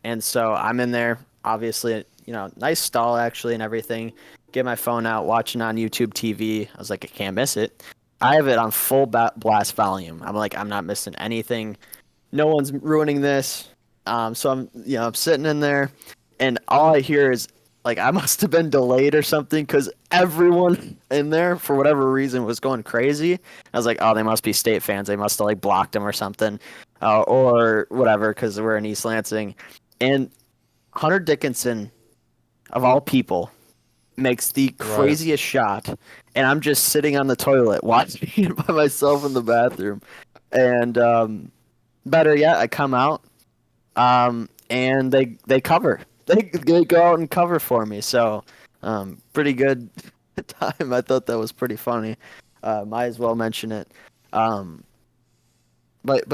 And so I'm in there, obviously, nice stall actually and everything. Get my phone out, watching on YouTube TV. I was like, I can't miss it. I have it on full blast volume. I'm like, I'm not missing anything. No one's ruining this. So I'm sitting in there, and all I hear is like I must have been delayed or something because everyone in there for whatever reason was going crazy. I was like, oh, they must be State fans. They must have like blocked them or something, or whatever because we're in East Lansing. And Hunter Dickinson, of all people, makes the craziest shot, and I'm just sitting on the toilet watching it by myself in the bathroom. And better yet, I come out, and they cover. They go out and cover for me. So, pretty good time. I thought that was pretty funny. Might as well mention it. But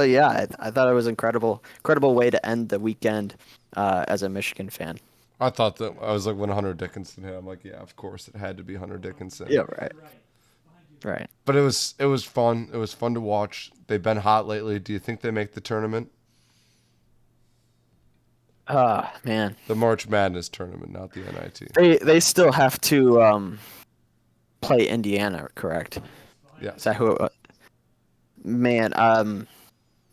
yeah, I thought it was incredible way to end the weekend as a Michigan fan. I thought that I was like when Hunter Dickinson hit. I'm like, yeah, of course it had to be Hunter Dickinson. Yeah, right. But it was fun. It was fun to watch. They've been hot lately. Do you think they make the tournament? Man. The March Madness tournament, not the NIT. They still have to play Indiana, correct? Yes. Is that who it was? Man,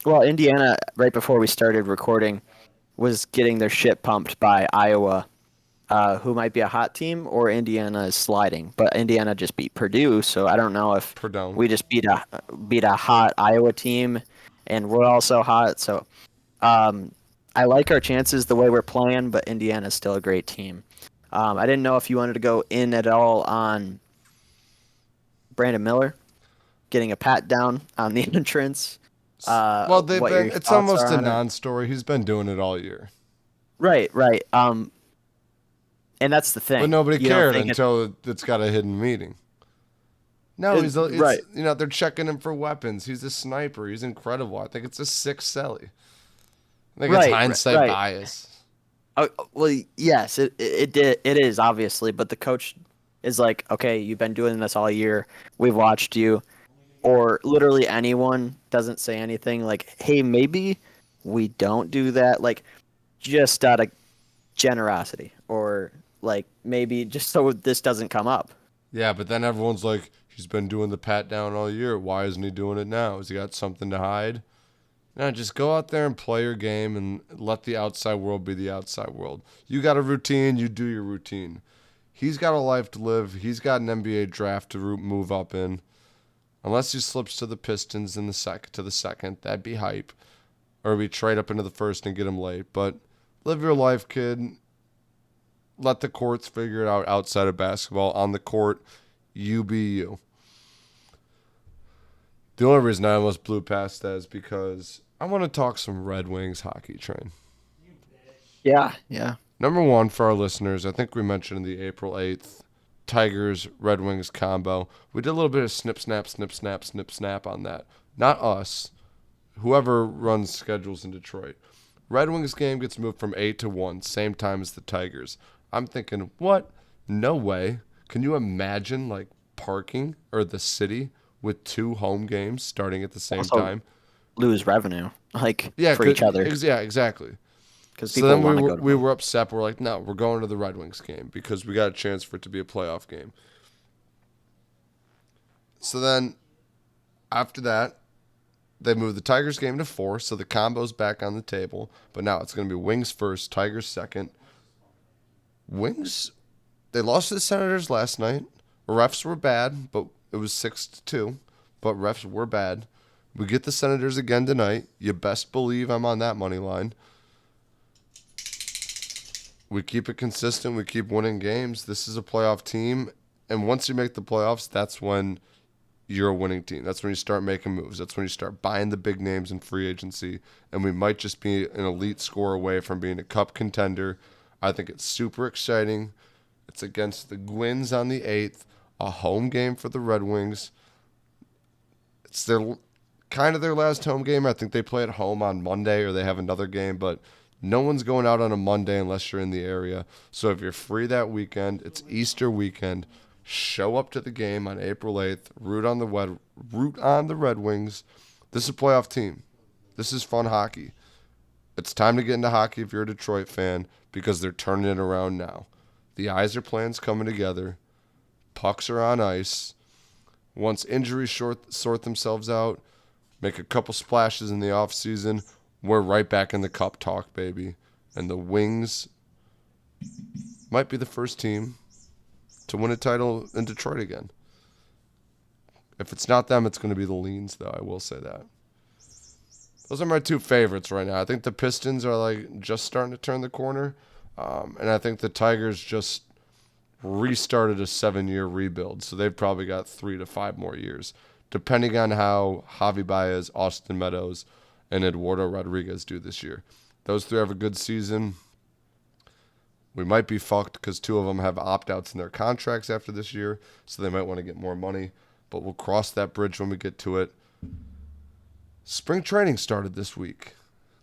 well, Indiana, right before we started recording, was getting their shit pumped by Iowa, who might be a hot team, or Indiana is sliding. But Indiana just beat Purdue, so I don't know if Purdue. we just beat a hot Iowa team, and we're also hot. So I like our chances the way we're playing, but Indiana's still a great team. I didn't know if you wanted to go in at all on Brandon Miller getting a pat down on the entrance. Well, it's almost a on it. non-story. He's been doing it all year. Right. And that's the thing. But nobody You don't cared think until it's got a hidden meeting. No, it's right. they're checking him for weapons. He's a sniper. He's incredible. I think it's a sick celly. I think it's hindsight bias. Well, yes, it is obviously, but the coach is like, okay, you've been doing this all year. We've watched you. Or literally anyone doesn't say anything like, hey, maybe we don't do that. Like, just out of generosity, or like maybe just so this doesn't come up. Yeah, but then everyone's like, he's been doing the pat down all year. Why isn't he doing it now? Has he got something to hide? No, just go out there and play your game and let the outside world be the outside world. You got a routine, you do your routine. He's got a life to live. He's got an NBA draft to move up in. Unless he slips to the Pistons in the second, that'd be hype. Or we trade up into the first and get him late. But live your life, kid. Let the courts figure it out outside of basketball. On the court, you be you. The only reason I almost blew past that is because I want to talk some Red Wings hockey train. Yeah. Number one for our listeners, I think we mentioned the April 8th Tigers Red Wings combo. We did a little bit of snip, snap on that. Not us. Whoever runs schedules in Detroit. Red Wings game gets moved from 8 to 1, same time as the Tigers. I'm thinking, what? No way. Can you imagine, like, parking or the city with 2 home games starting at the same Also time. lose revenue like Yeah, for each other yeah, exactly. because So people then want to go to we them. were upset. We're like, no, we're going to the Red Wings game because we got a chance for it to be a playoff game. So then after that, they moved the Tigers game to 4, so the combo's back on the table. But now it's going to be Wings first, Tigers second. Wings, they lost to the Senators last night. Refs were bad, but it was 6-2. But refs were bad. We get the Senators again tonight. You best believe I'm on that money line. We keep it consistent. We keep winning games. This is a playoff team. And once you make the playoffs, that's when you're a winning team. That's when you start making moves. That's when you start buying the big names in free agency. And we might just be an elite score away from being a cup contender. I think it's super exciting. It's against the Gwins on the 8th, a home game for the Red Wings. It's their last home game. I think they play at home on Monday or they have another game, but no one's going out on a Monday unless you're in the area. So if you're free that weekend, it's Easter weekend. Show up to the game on April 8th. Root on the Red Wings. This is a playoff team. This is fun hockey. It's time to get into hockey if you're a Detroit fan because they're turning it around now. The Yzer plan's coming together. Pucks are on ice. Once injuries sort themselves out, make a couple splashes in the offseason, we're right back in the cup talk, baby. And the Wings might be the first team to win a title in Detroit again. If it's not them, it's going to be the Leans, though. I will say that. Those are my 2 favorites right now. I think the Pistons are like just starting to turn the corner. And I think the Tigers just restarted a 7-year rebuild. So they've probably got 3 to 5 more years, depending on how Javi Baez, Austin Meadows, and Eduardo Rodriguez do this year. Those 3 have a good season. We might be fucked because 2 of them have opt-outs in their contracts after this year, so they might want to get more money. But we'll cross that bridge when we get to it. Spring training started this week.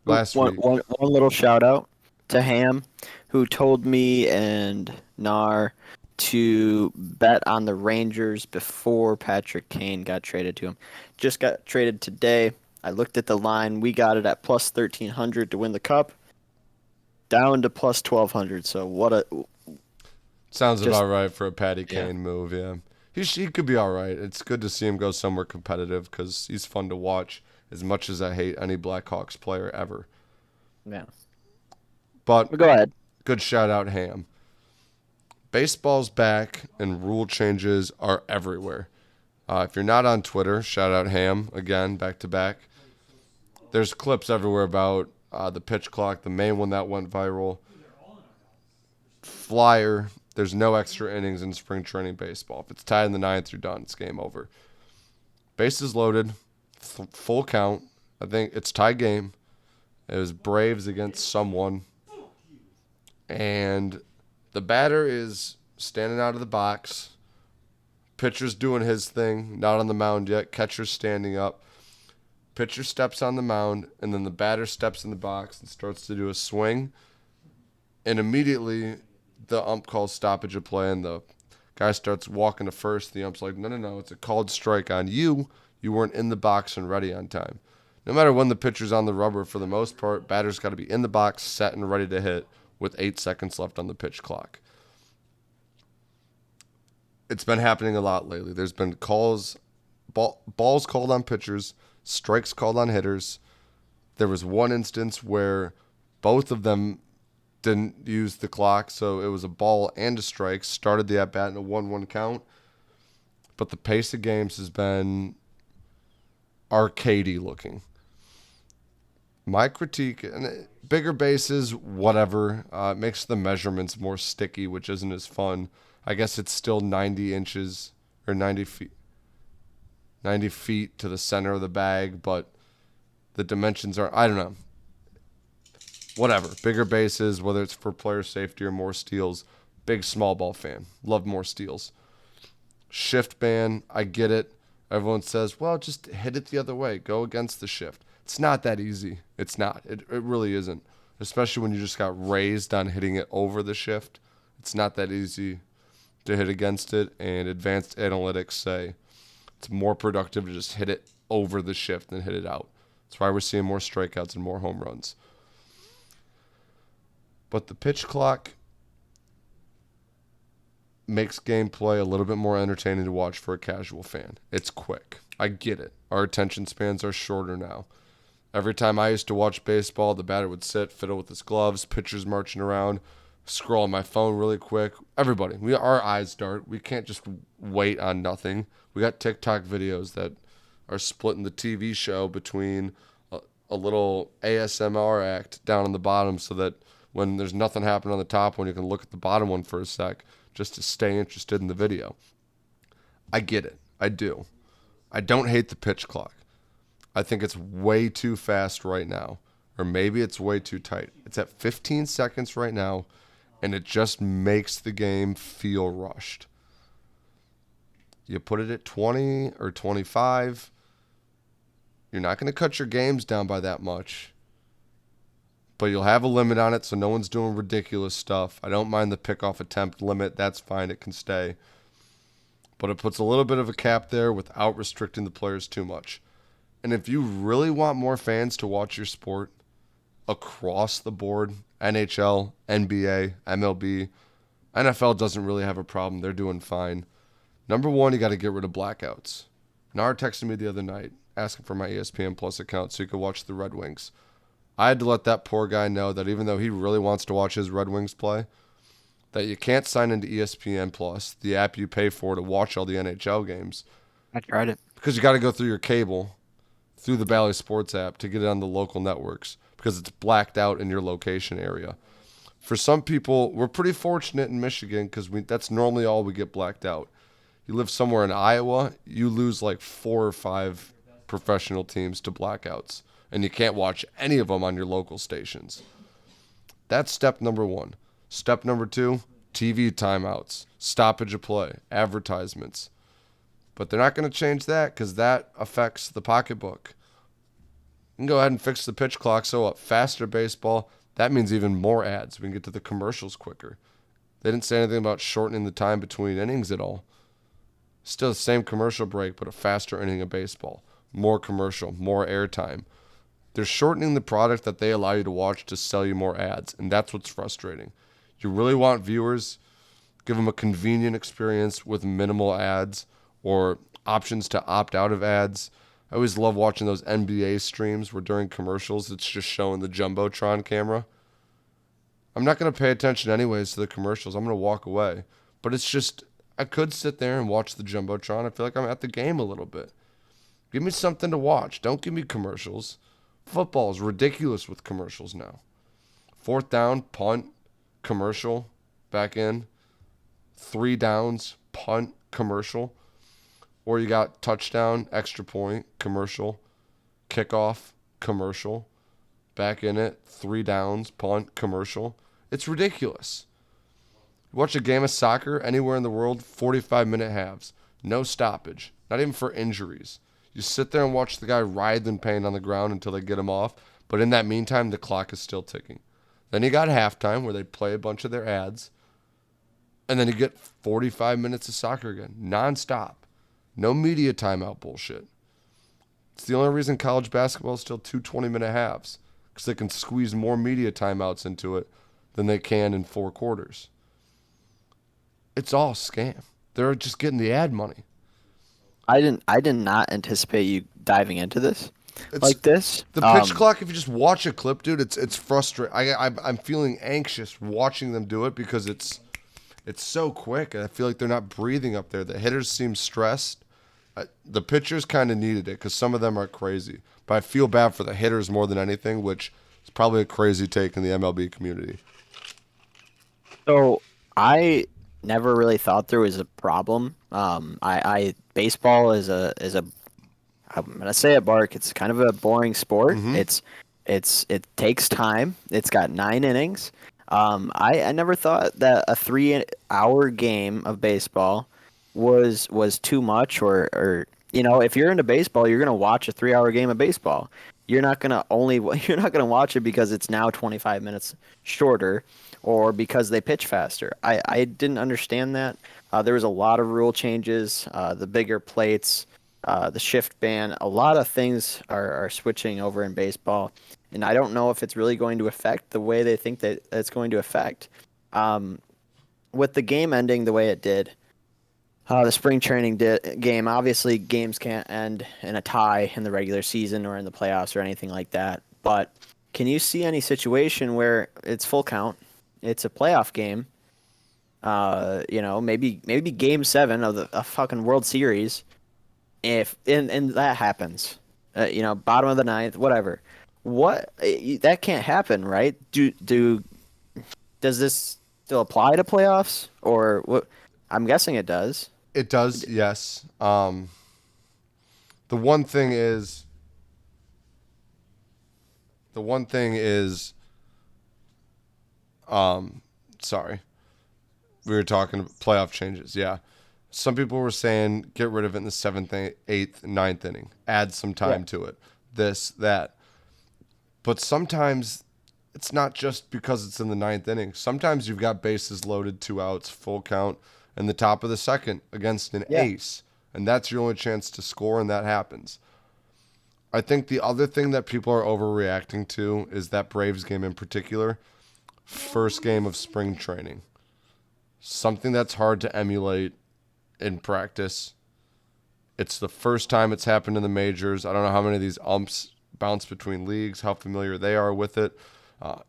Last week. One little shout out to Ham, who told me and Nar to bet on the Rangers before Patrick Kane got traded to him. Just got traded today. I looked at the line. We got it at plus 1,300 to win the cup, down to plus 1,200. So what a Sounds just about right for a Patty Kane move, yeah. He could be all right. It's good to see him go somewhere competitive because he's fun to watch as much as I hate any Blackhawks player ever. yeah. But Go ahead. good shout out, Ham. Baseball's back and rule changes are everywhere. If you're not on Twitter, shout out Ham again, back to back. There's clips everywhere about the pitch clock, the main one that went viral. Flyer, there's no extra innings in spring training baseball. If it's tied in the 9th, you're done. It's game over. Bases loaded, full count. I think it's tie game. It was Braves against someone. And the batter is standing out of the box. Pitcher's doing his thing, not on the mound yet. Catcher's standing up. Pitcher steps on the mound, and then the batter steps in the box and starts to do a swing. And immediately, the ump calls stoppage of play, and the guy starts walking to first. The ump's like, no, it's a called strike on you. You weren't in the box and ready on time. No matter when the pitcher's on the rubber, for the most part, batter's got to be in the box, set and ready to hit with 8 seconds left on the pitch clock. It's been happening a lot lately. There's been balls called on pitchers, strikes called on hitters. There was one instance where both of them didn't use the clock, so it was a ball and a strike. Started the at-bat in a 1-1 count. But the pace of games has been arcadey looking. My critique, and bigger bases, whatever, makes the measurements more sticky, which isn't as fun. I guess it's still 90 inches or 90 feet to the center of the bag, but the dimensions are, I don't know. Whatever. Bigger bases, whether it's for player safety or more steals. Big small ball fan. Love more steals. Shift ban, I get it. Everyone says, well, just hit it the other way. Go against the shift. It's not that easy. It's not. It really isn't. Especially when you just got raised on hitting it over the shift. It's not that easy to hit against it. And advanced analytics say It's more productive to just hit it over the shift than hit it out. That's why we're seeing more strikeouts and more home runs. But the pitch clock makes gameplay a little bit more entertaining to watch for a casual fan. It's quick. I get it. Our attention spans are shorter now. Every time I used to watch baseball, the batter would sit, fiddle with his gloves, pitchers marching around, scroll on my phone really quick. Everybody, our eyes dart. We can't just wait on nothing. We got TikTok videos that are splitting the TV show between a little ASMR act down on the bottom so that when there's nothing happening on the top one, you can look at the bottom one for a sec just to stay interested in the video. I get it. I do. I don't hate the pitch clock. I think it's way too fast right now, or maybe it's way too tight. It's at 15 seconds right now, and it just makes the game feel rushed. You put it at 20 or 25, you're not going to cut your games down by that much, but you'll have a limit on it so no one's doing ridiculous stuff. I don't mind the pickoff attempt limit. That's fine. It can stay. But it puts a little bit of a cap there without restricting the players too much. And if you really want more fans to watch your sport across the board, NHL, NBA, MLB, NFL doesn't really have a problem. They're doing fine. Number one, you got to get rid of blackouts. Nara texted me the other night asking for my ESPN Plus account so you could watch the Red Wings. I had to let that poor guy know that even though he really wants to watch his Red Wings play, that you can't sign into ESPN Plus, the app you pay for to watch all the NHL games. I tried it. Because you got to go through your cable, through the Bally Sports app to get it on the local networks because it's blacked out in your location area. For some people, we're pretty fortunate in Michigan because that's normally all we get blacked out. You live somewhere in Iowa, you lose like 4 or 5 professional teams to blackouts, and you can't watch any of them on your local stations. That's step number one. Step number 2, TV timeouts, stoppage of play, advertisements. But they're not going to change that because that affects the pocketbook. You can go ahead and fix the pitch clock. So what? Faster baseball. That means even more ads. We can get to the commercials quicker. They didn't say anything about shortening the time between innings at all. Still the same commercial break, but a faster inning of baseball. More commercial, more airtime. They're shortening the product that they allow you to watch to sell you more ads, and that's what's frustrating. You really want viewers, give them a convenient experience with minimal ads or options to opt out of ads. I always love watching those NBA streams where during commercials it's just showing the Jumbotron camera. I'm not going to pay attention anyways to the commercials. I'm going to walk away. But it's just, I could sit there and watch the Jumbotron. I feel like I'm at the game a little bit. Give me something to watch. Don't give me commercials. Football is ridiculous with commercials now. 4th down, punt, commercial, back in. 3 downs, punt, commercial. Or you got touchdown, extra point, commercial, kickoff, commercial, back in it, 3 downs, punt, commercial. It's ridiculous. Watch a game of soccer anywhere in the world, 45-minute halves. No stoppage, not even for injuries. You sit there and watch the guy writhe in pain on the ground until they get him off, but in that meantime, the clock is still ticking. Then you got halftime where they play a bunch of their ads, and then you get 45 minutes of soccer again, nonstop. No media timeout bullshit. It's the only reason college basketball is still 2 20-minute halves, because they can squeeze more media timeouts into it than they can in 4 quarters. It's all scam. They're just getting the ad money. I did not anticipate you diving into this like this. The pitch clock, if you just watch a clip, dude, it's frustrating. I'm feeling anxious watching them do it because it's so quick. I feel like they're not breathing up there. The hitters seem stressed. The pitchers kind of needed it because some of them are crazy. But I feel bad for the hitters more than anything, which is probably a crazy take in the MLB community. So I never really thought there was a problem. I baseball is a I'm gonna say it, Bark. It's kind of a boring sport. Mm-hmm. It takes time. It's got 9 innings. I never thought that a 3-hour game of baseball was too much, or if you're into baseball, you're gonna watch a 3-hour game of baseball. You're not gonna watch it because it's now 25 minutes shorter, or because they pitch faster. I didn't understand that. There was a lot of rule changes. The bigger plates, the shift ban. A lot of things are switching over in baseball, and I don't know if it's really going to affect the way they think that it's going to affect. Um, with the game ending the way it did, the spring training game, obviously games can't end in a tie in the regular season or in the playoffs or anything like that. But can you see any situation where it's full count, it's a playoff game, maybe game 7 of a fucking World Series, if and that happens, bottom of the ninth, whatever. That can't happen, right? Does this still apply to playoffs or what? I'm guessing it does. It does, yes. The one thing is, the one thing is, sorry, we were talking playoff changes. Yeah, some people were saying get rid of it in the 7th, 8th, 9th inning, add some time to it, this, that. But sometimes it's not just because it's in the 9th inning. Sometimes you've got bases loaded, 2 outs, full count, in the top of the 2nd against an ace, and that's your only chance to score, and that happens. I think the other thing that people are overreacting to is that Braves game in particular, first game of spring training. Something that's hard to emulate in practice. It's the first time it's happened in the majors. I don't know how many of these umps bounce between leagues, how familiar they are with it.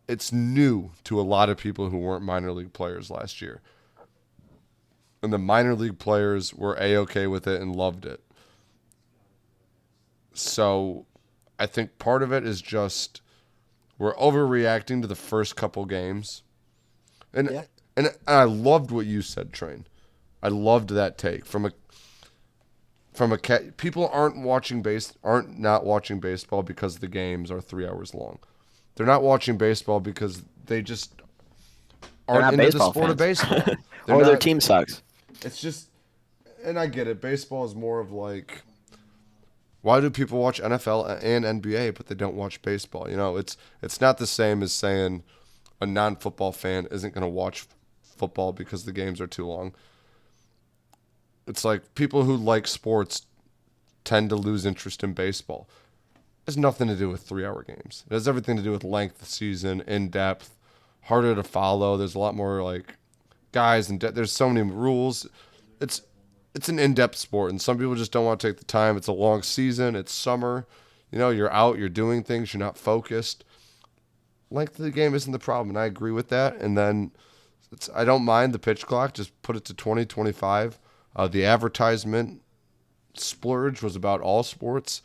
It's new to a lot of people who weren't minor league players last year. And the minor league players were A-okay with it and loved it. So I think part of it is just we're overreacting to the first couple games. And I loved what you said, Train. I loved that take people aren't not watching baseball because the games are 3 hours long. They're not watching baseball because they just aren't into the sport of baseball. Or their team sucks. It's just, and I get it. Baseball is more of like, why do people watch NFL and NBA but they don't watch baseball? It's not the same as saying a non-football fan isn't going to watch football because the games are too long. It's like people who like sports tend to lose interest in baseball. It has nothing to do with 3-hour games. It has everything to do with length of season, in depth, harder to follow. There's a lot more like guys and there's so many rules. It's an in-depth sport, and some people just don't want to take the time. It's a long season. It's summer. You're out. You're doing things. You're not focused. Length of the game isn't the problem, and I agree with that. And then I don't mind the pitch clock. Just put it to 20, 25. The advertisement splurge was about all sports.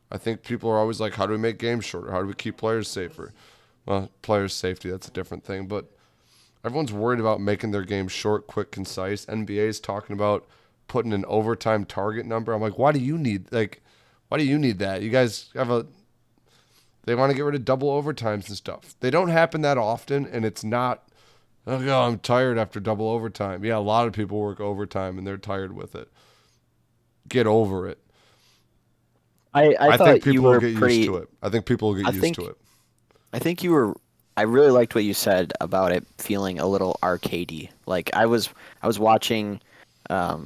I think people are always like, how do we make games shorter? How do we keep players safer? Well, players' safety, that's a different thing. But everyone's worried about making their game short, quick, concise. NBA is talking about putting an overtime target number. I'm like, why do you need that? You guys they want to get rid of double overtimes and stuff. They don't happen that often, and it's not, oh, I'm tired after double overtime. Yeah, a lot of people work overtime, and they're tired with it. Get over it. I think thought you people will were get used to it. I think people will get used to it. I think you were. I really liked what you said about it feeling a little arcadey. Like I was watching,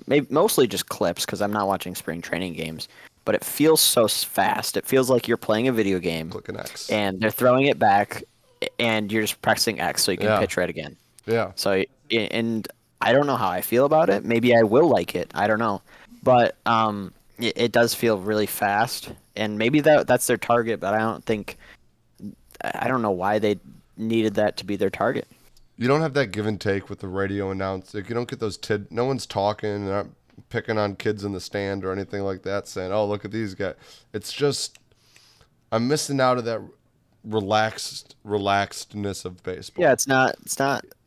maybe mostly just clips because I'm not watching spring training games. But it feels so fast. It feels like you're playing a video game. Click an X. And they're throwing it back, and you're just pressing X so you can pitch right again. Yeah. So and I don't know how I feel about it. Maybe I will like it. I don't know. But it does feel really fast, and maybe that's their target. But I don't know why they needed that to be their target. You don't have that give and take with the radio announce. Like you don't get those no one's talking, not picking on kids in the stand or anything like that, saying, "Oh, look at these guys." It's just I'm missing out of that relaxedness of baseball. Yeah, it's not.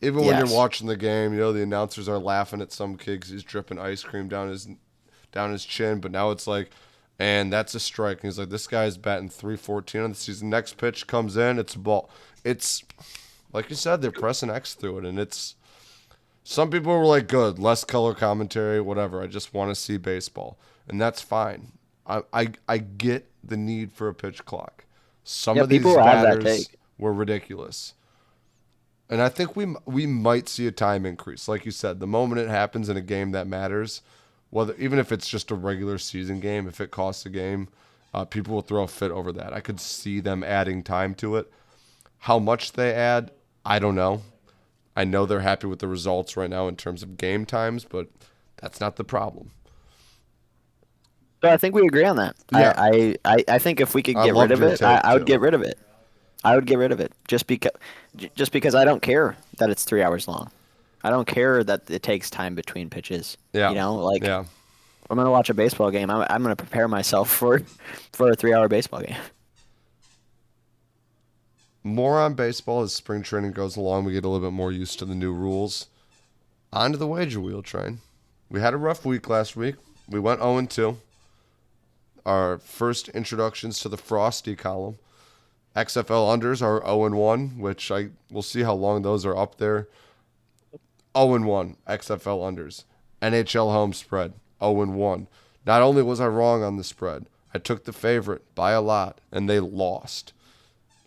Even when you're watching the game, the announcers are laughing at some kid 'cause he's dripping ice cream down his chin, but now it's like, and that's a strike. And he's like, this guy's batting .314 on the season. Next pitch comes in, it's a ball. It's like you said, they're pressing X through it, and it's. Some people were like, good, less color commentary, whatever. I just want to see baseball, and that's fine. I get the need for a pitch clock. Some of these batters were ridiculous. And I think we might see a time increase. Like you said, the moment it happens in a game that matters, whether even if it's just a regular season game, if it costs a game, people will throw a fit over that. I could see them adding time to it. How much they add, I don't know. I know they're happy with the results right now in terms of game times, but that's not the problem. So I think we agree on that. Yeah. I think if we could I get rid loved of your it, take, I would too. get rid of it. I would get rid of it just because I don't care that it's 3 hours long. I don't care that it takes time between pitches. Yeah. Like Yeah. I'm gonna watch a baseball game. I'm gonna prepare myself for a 3 hour baseball game. More on baseball as spring training goes along. We get a little bit more used to the new rules. On to the wager wheel train. We had a rough week last week. We went 0-2. Our first introductions to the Frosty column. XFL unders are 0-1, which we'll see how long those are up there. 0-1 XFL unders. NHL home spread 0-1. Not only was I wrong on the spread, I took the favorite by a lot, and they lost.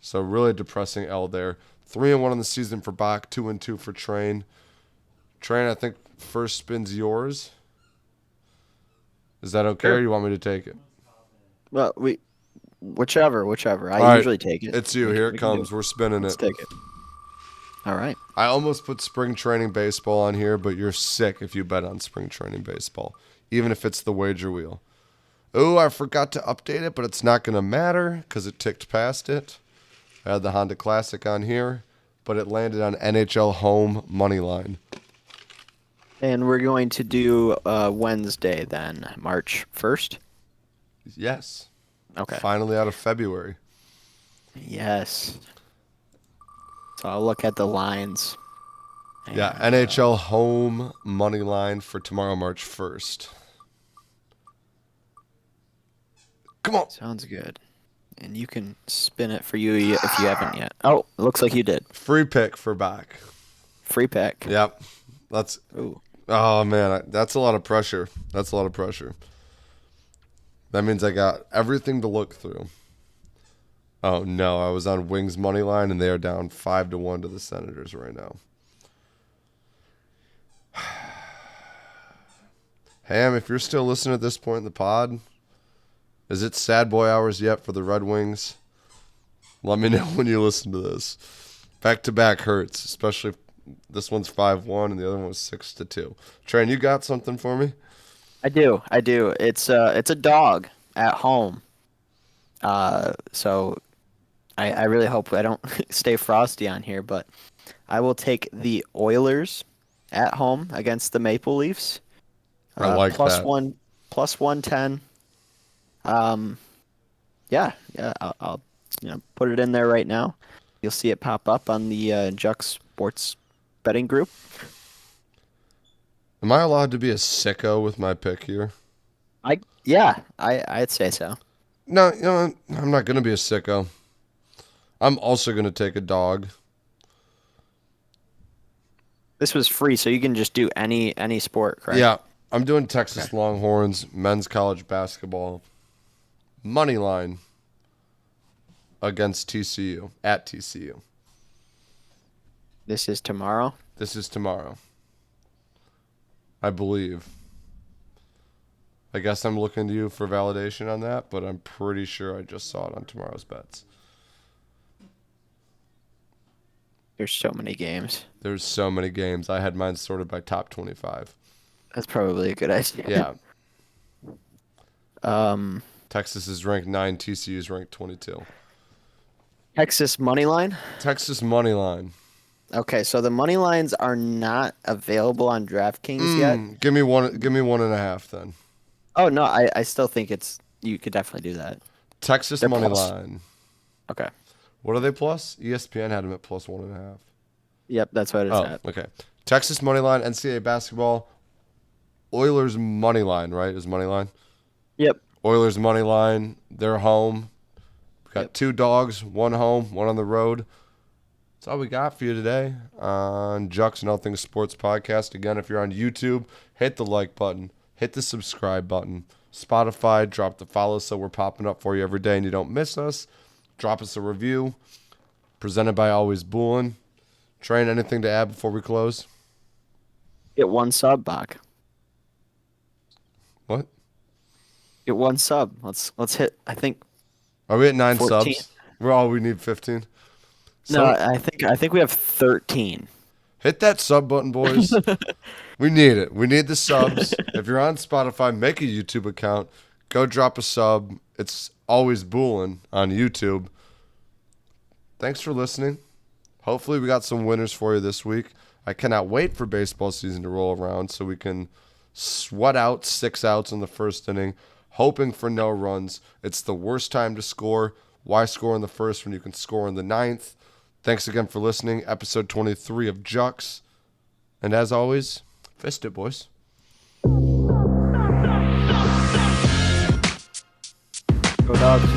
So really depressing L there. 3-1 on the season for Bach, 2-2 for Train. Train, I think first spin's yours. Is that okay, Sure. or you want me to take it? Well, whichever. I All right, usually take it. it's you. We Here we it can do comes. We're spinning Let's it. take it. All right. I almost put spring training baseball on here, but you're sick if you bet on spring training baseball, even if it's the wager wheel. Oh, I forgot to update it, but it's not going to matter because it ticked past it. I had the Honda Classic on here, but it landed on NHL home money line. And we're going to do Wednesday then, March 1st. Yes. Okay. Finally out of February. Yes. So I'll look at the lines. Yeah, NHL home money line for tomorrow, March 1st. Come on. Sounds good. And you can spin it for you if you haven't yet. Oh, it looks like you did. Free pick for Bach. Free pick. Yep. That's. Ooh. Oh, man. That's a lot of pressure. That's a lot of pressure. That means I got everything to look through. Oh, no. I was on Wings money line, and they are down 5-1 to the Senators right now. Ham, if you're still listening at this point in the pod, is it sad boy hours yet for the Red Wings? Let me know when you listen to this. Back to back hurts, especially if this one's 5-1 and the other one was 6-2. Train, you got something for me? I do. It's a dog at home. So I really hope I don't stay frosty on here, but I will take the Oilers at home against the Maple Leafs. I like plus that. plus 110. Yeah. I'll put it in there right now. You'll see it pop up on the Juck Sports betting group. Am I allowed to be a sicko with my pick here? I'd say so. No, I'm not going to be a sicko. I'm also going to take a dog. This was free, so you can just do any sport, correct? Yeah, I'm doing Texas Longhorns men's college basketball money line against TCU at TCU. This is tomorrow. This is tomorrow, I believe. I guess I'm looking to you for validation on that, but I'm pretty sure I just saw it on tomorrow's bets. There's so many games. There's so many games. I had mine sorted by top 25. That's probably a good idea. Yeah. Texas is ranked 9. TCU is ranked 22. Texas money line. Texas money line. Okay, so the money lines are not available on DraftKings yet. Give me 1.5 then. Oh no, I still think you could definitely do that. Texas They're money plus. line. Okay. What are they plus? ESPN had them at plus 1.5. Yep, that's what it's at. Okay. Texas money line, NCAA basketball. Oilers money line, right? Is money line? Yep. Oilers money line. They're home. We've got Yep. 2 dogs, 1 home, 1 on the road. That's all we got for you today on Jucks and All Things Sports Podcast. Again, if you're on YouTube, hit the like button, hit the subscribe button. Spotify, drop the follow so we're popping up for you every day and you don't miss us. Drop us a review. Presented by Always Bullin. Train, anything to add before we close? Get one sub back. Get one sub. Let's hit. I think Are we at 9 14. subs? We need 15. No, So I think we have 13. hit that sub button, boys. We need it. We need the subs. If you're on Spotify, make a YouTube account. Go drop a sub. It's always Boolin on YouTube. Thanks for listening. Hopefully we got some winners for you this week. I cannot wait for baseball season to roll around so we can sweat out 6 outs in the first inning, hoping for no runs. It's the worst time to score. Why score in the first when you can score in the ninth? Thanks again for listening. Episode 23 of Jux. And as always, fist it, boys. Go Dogs.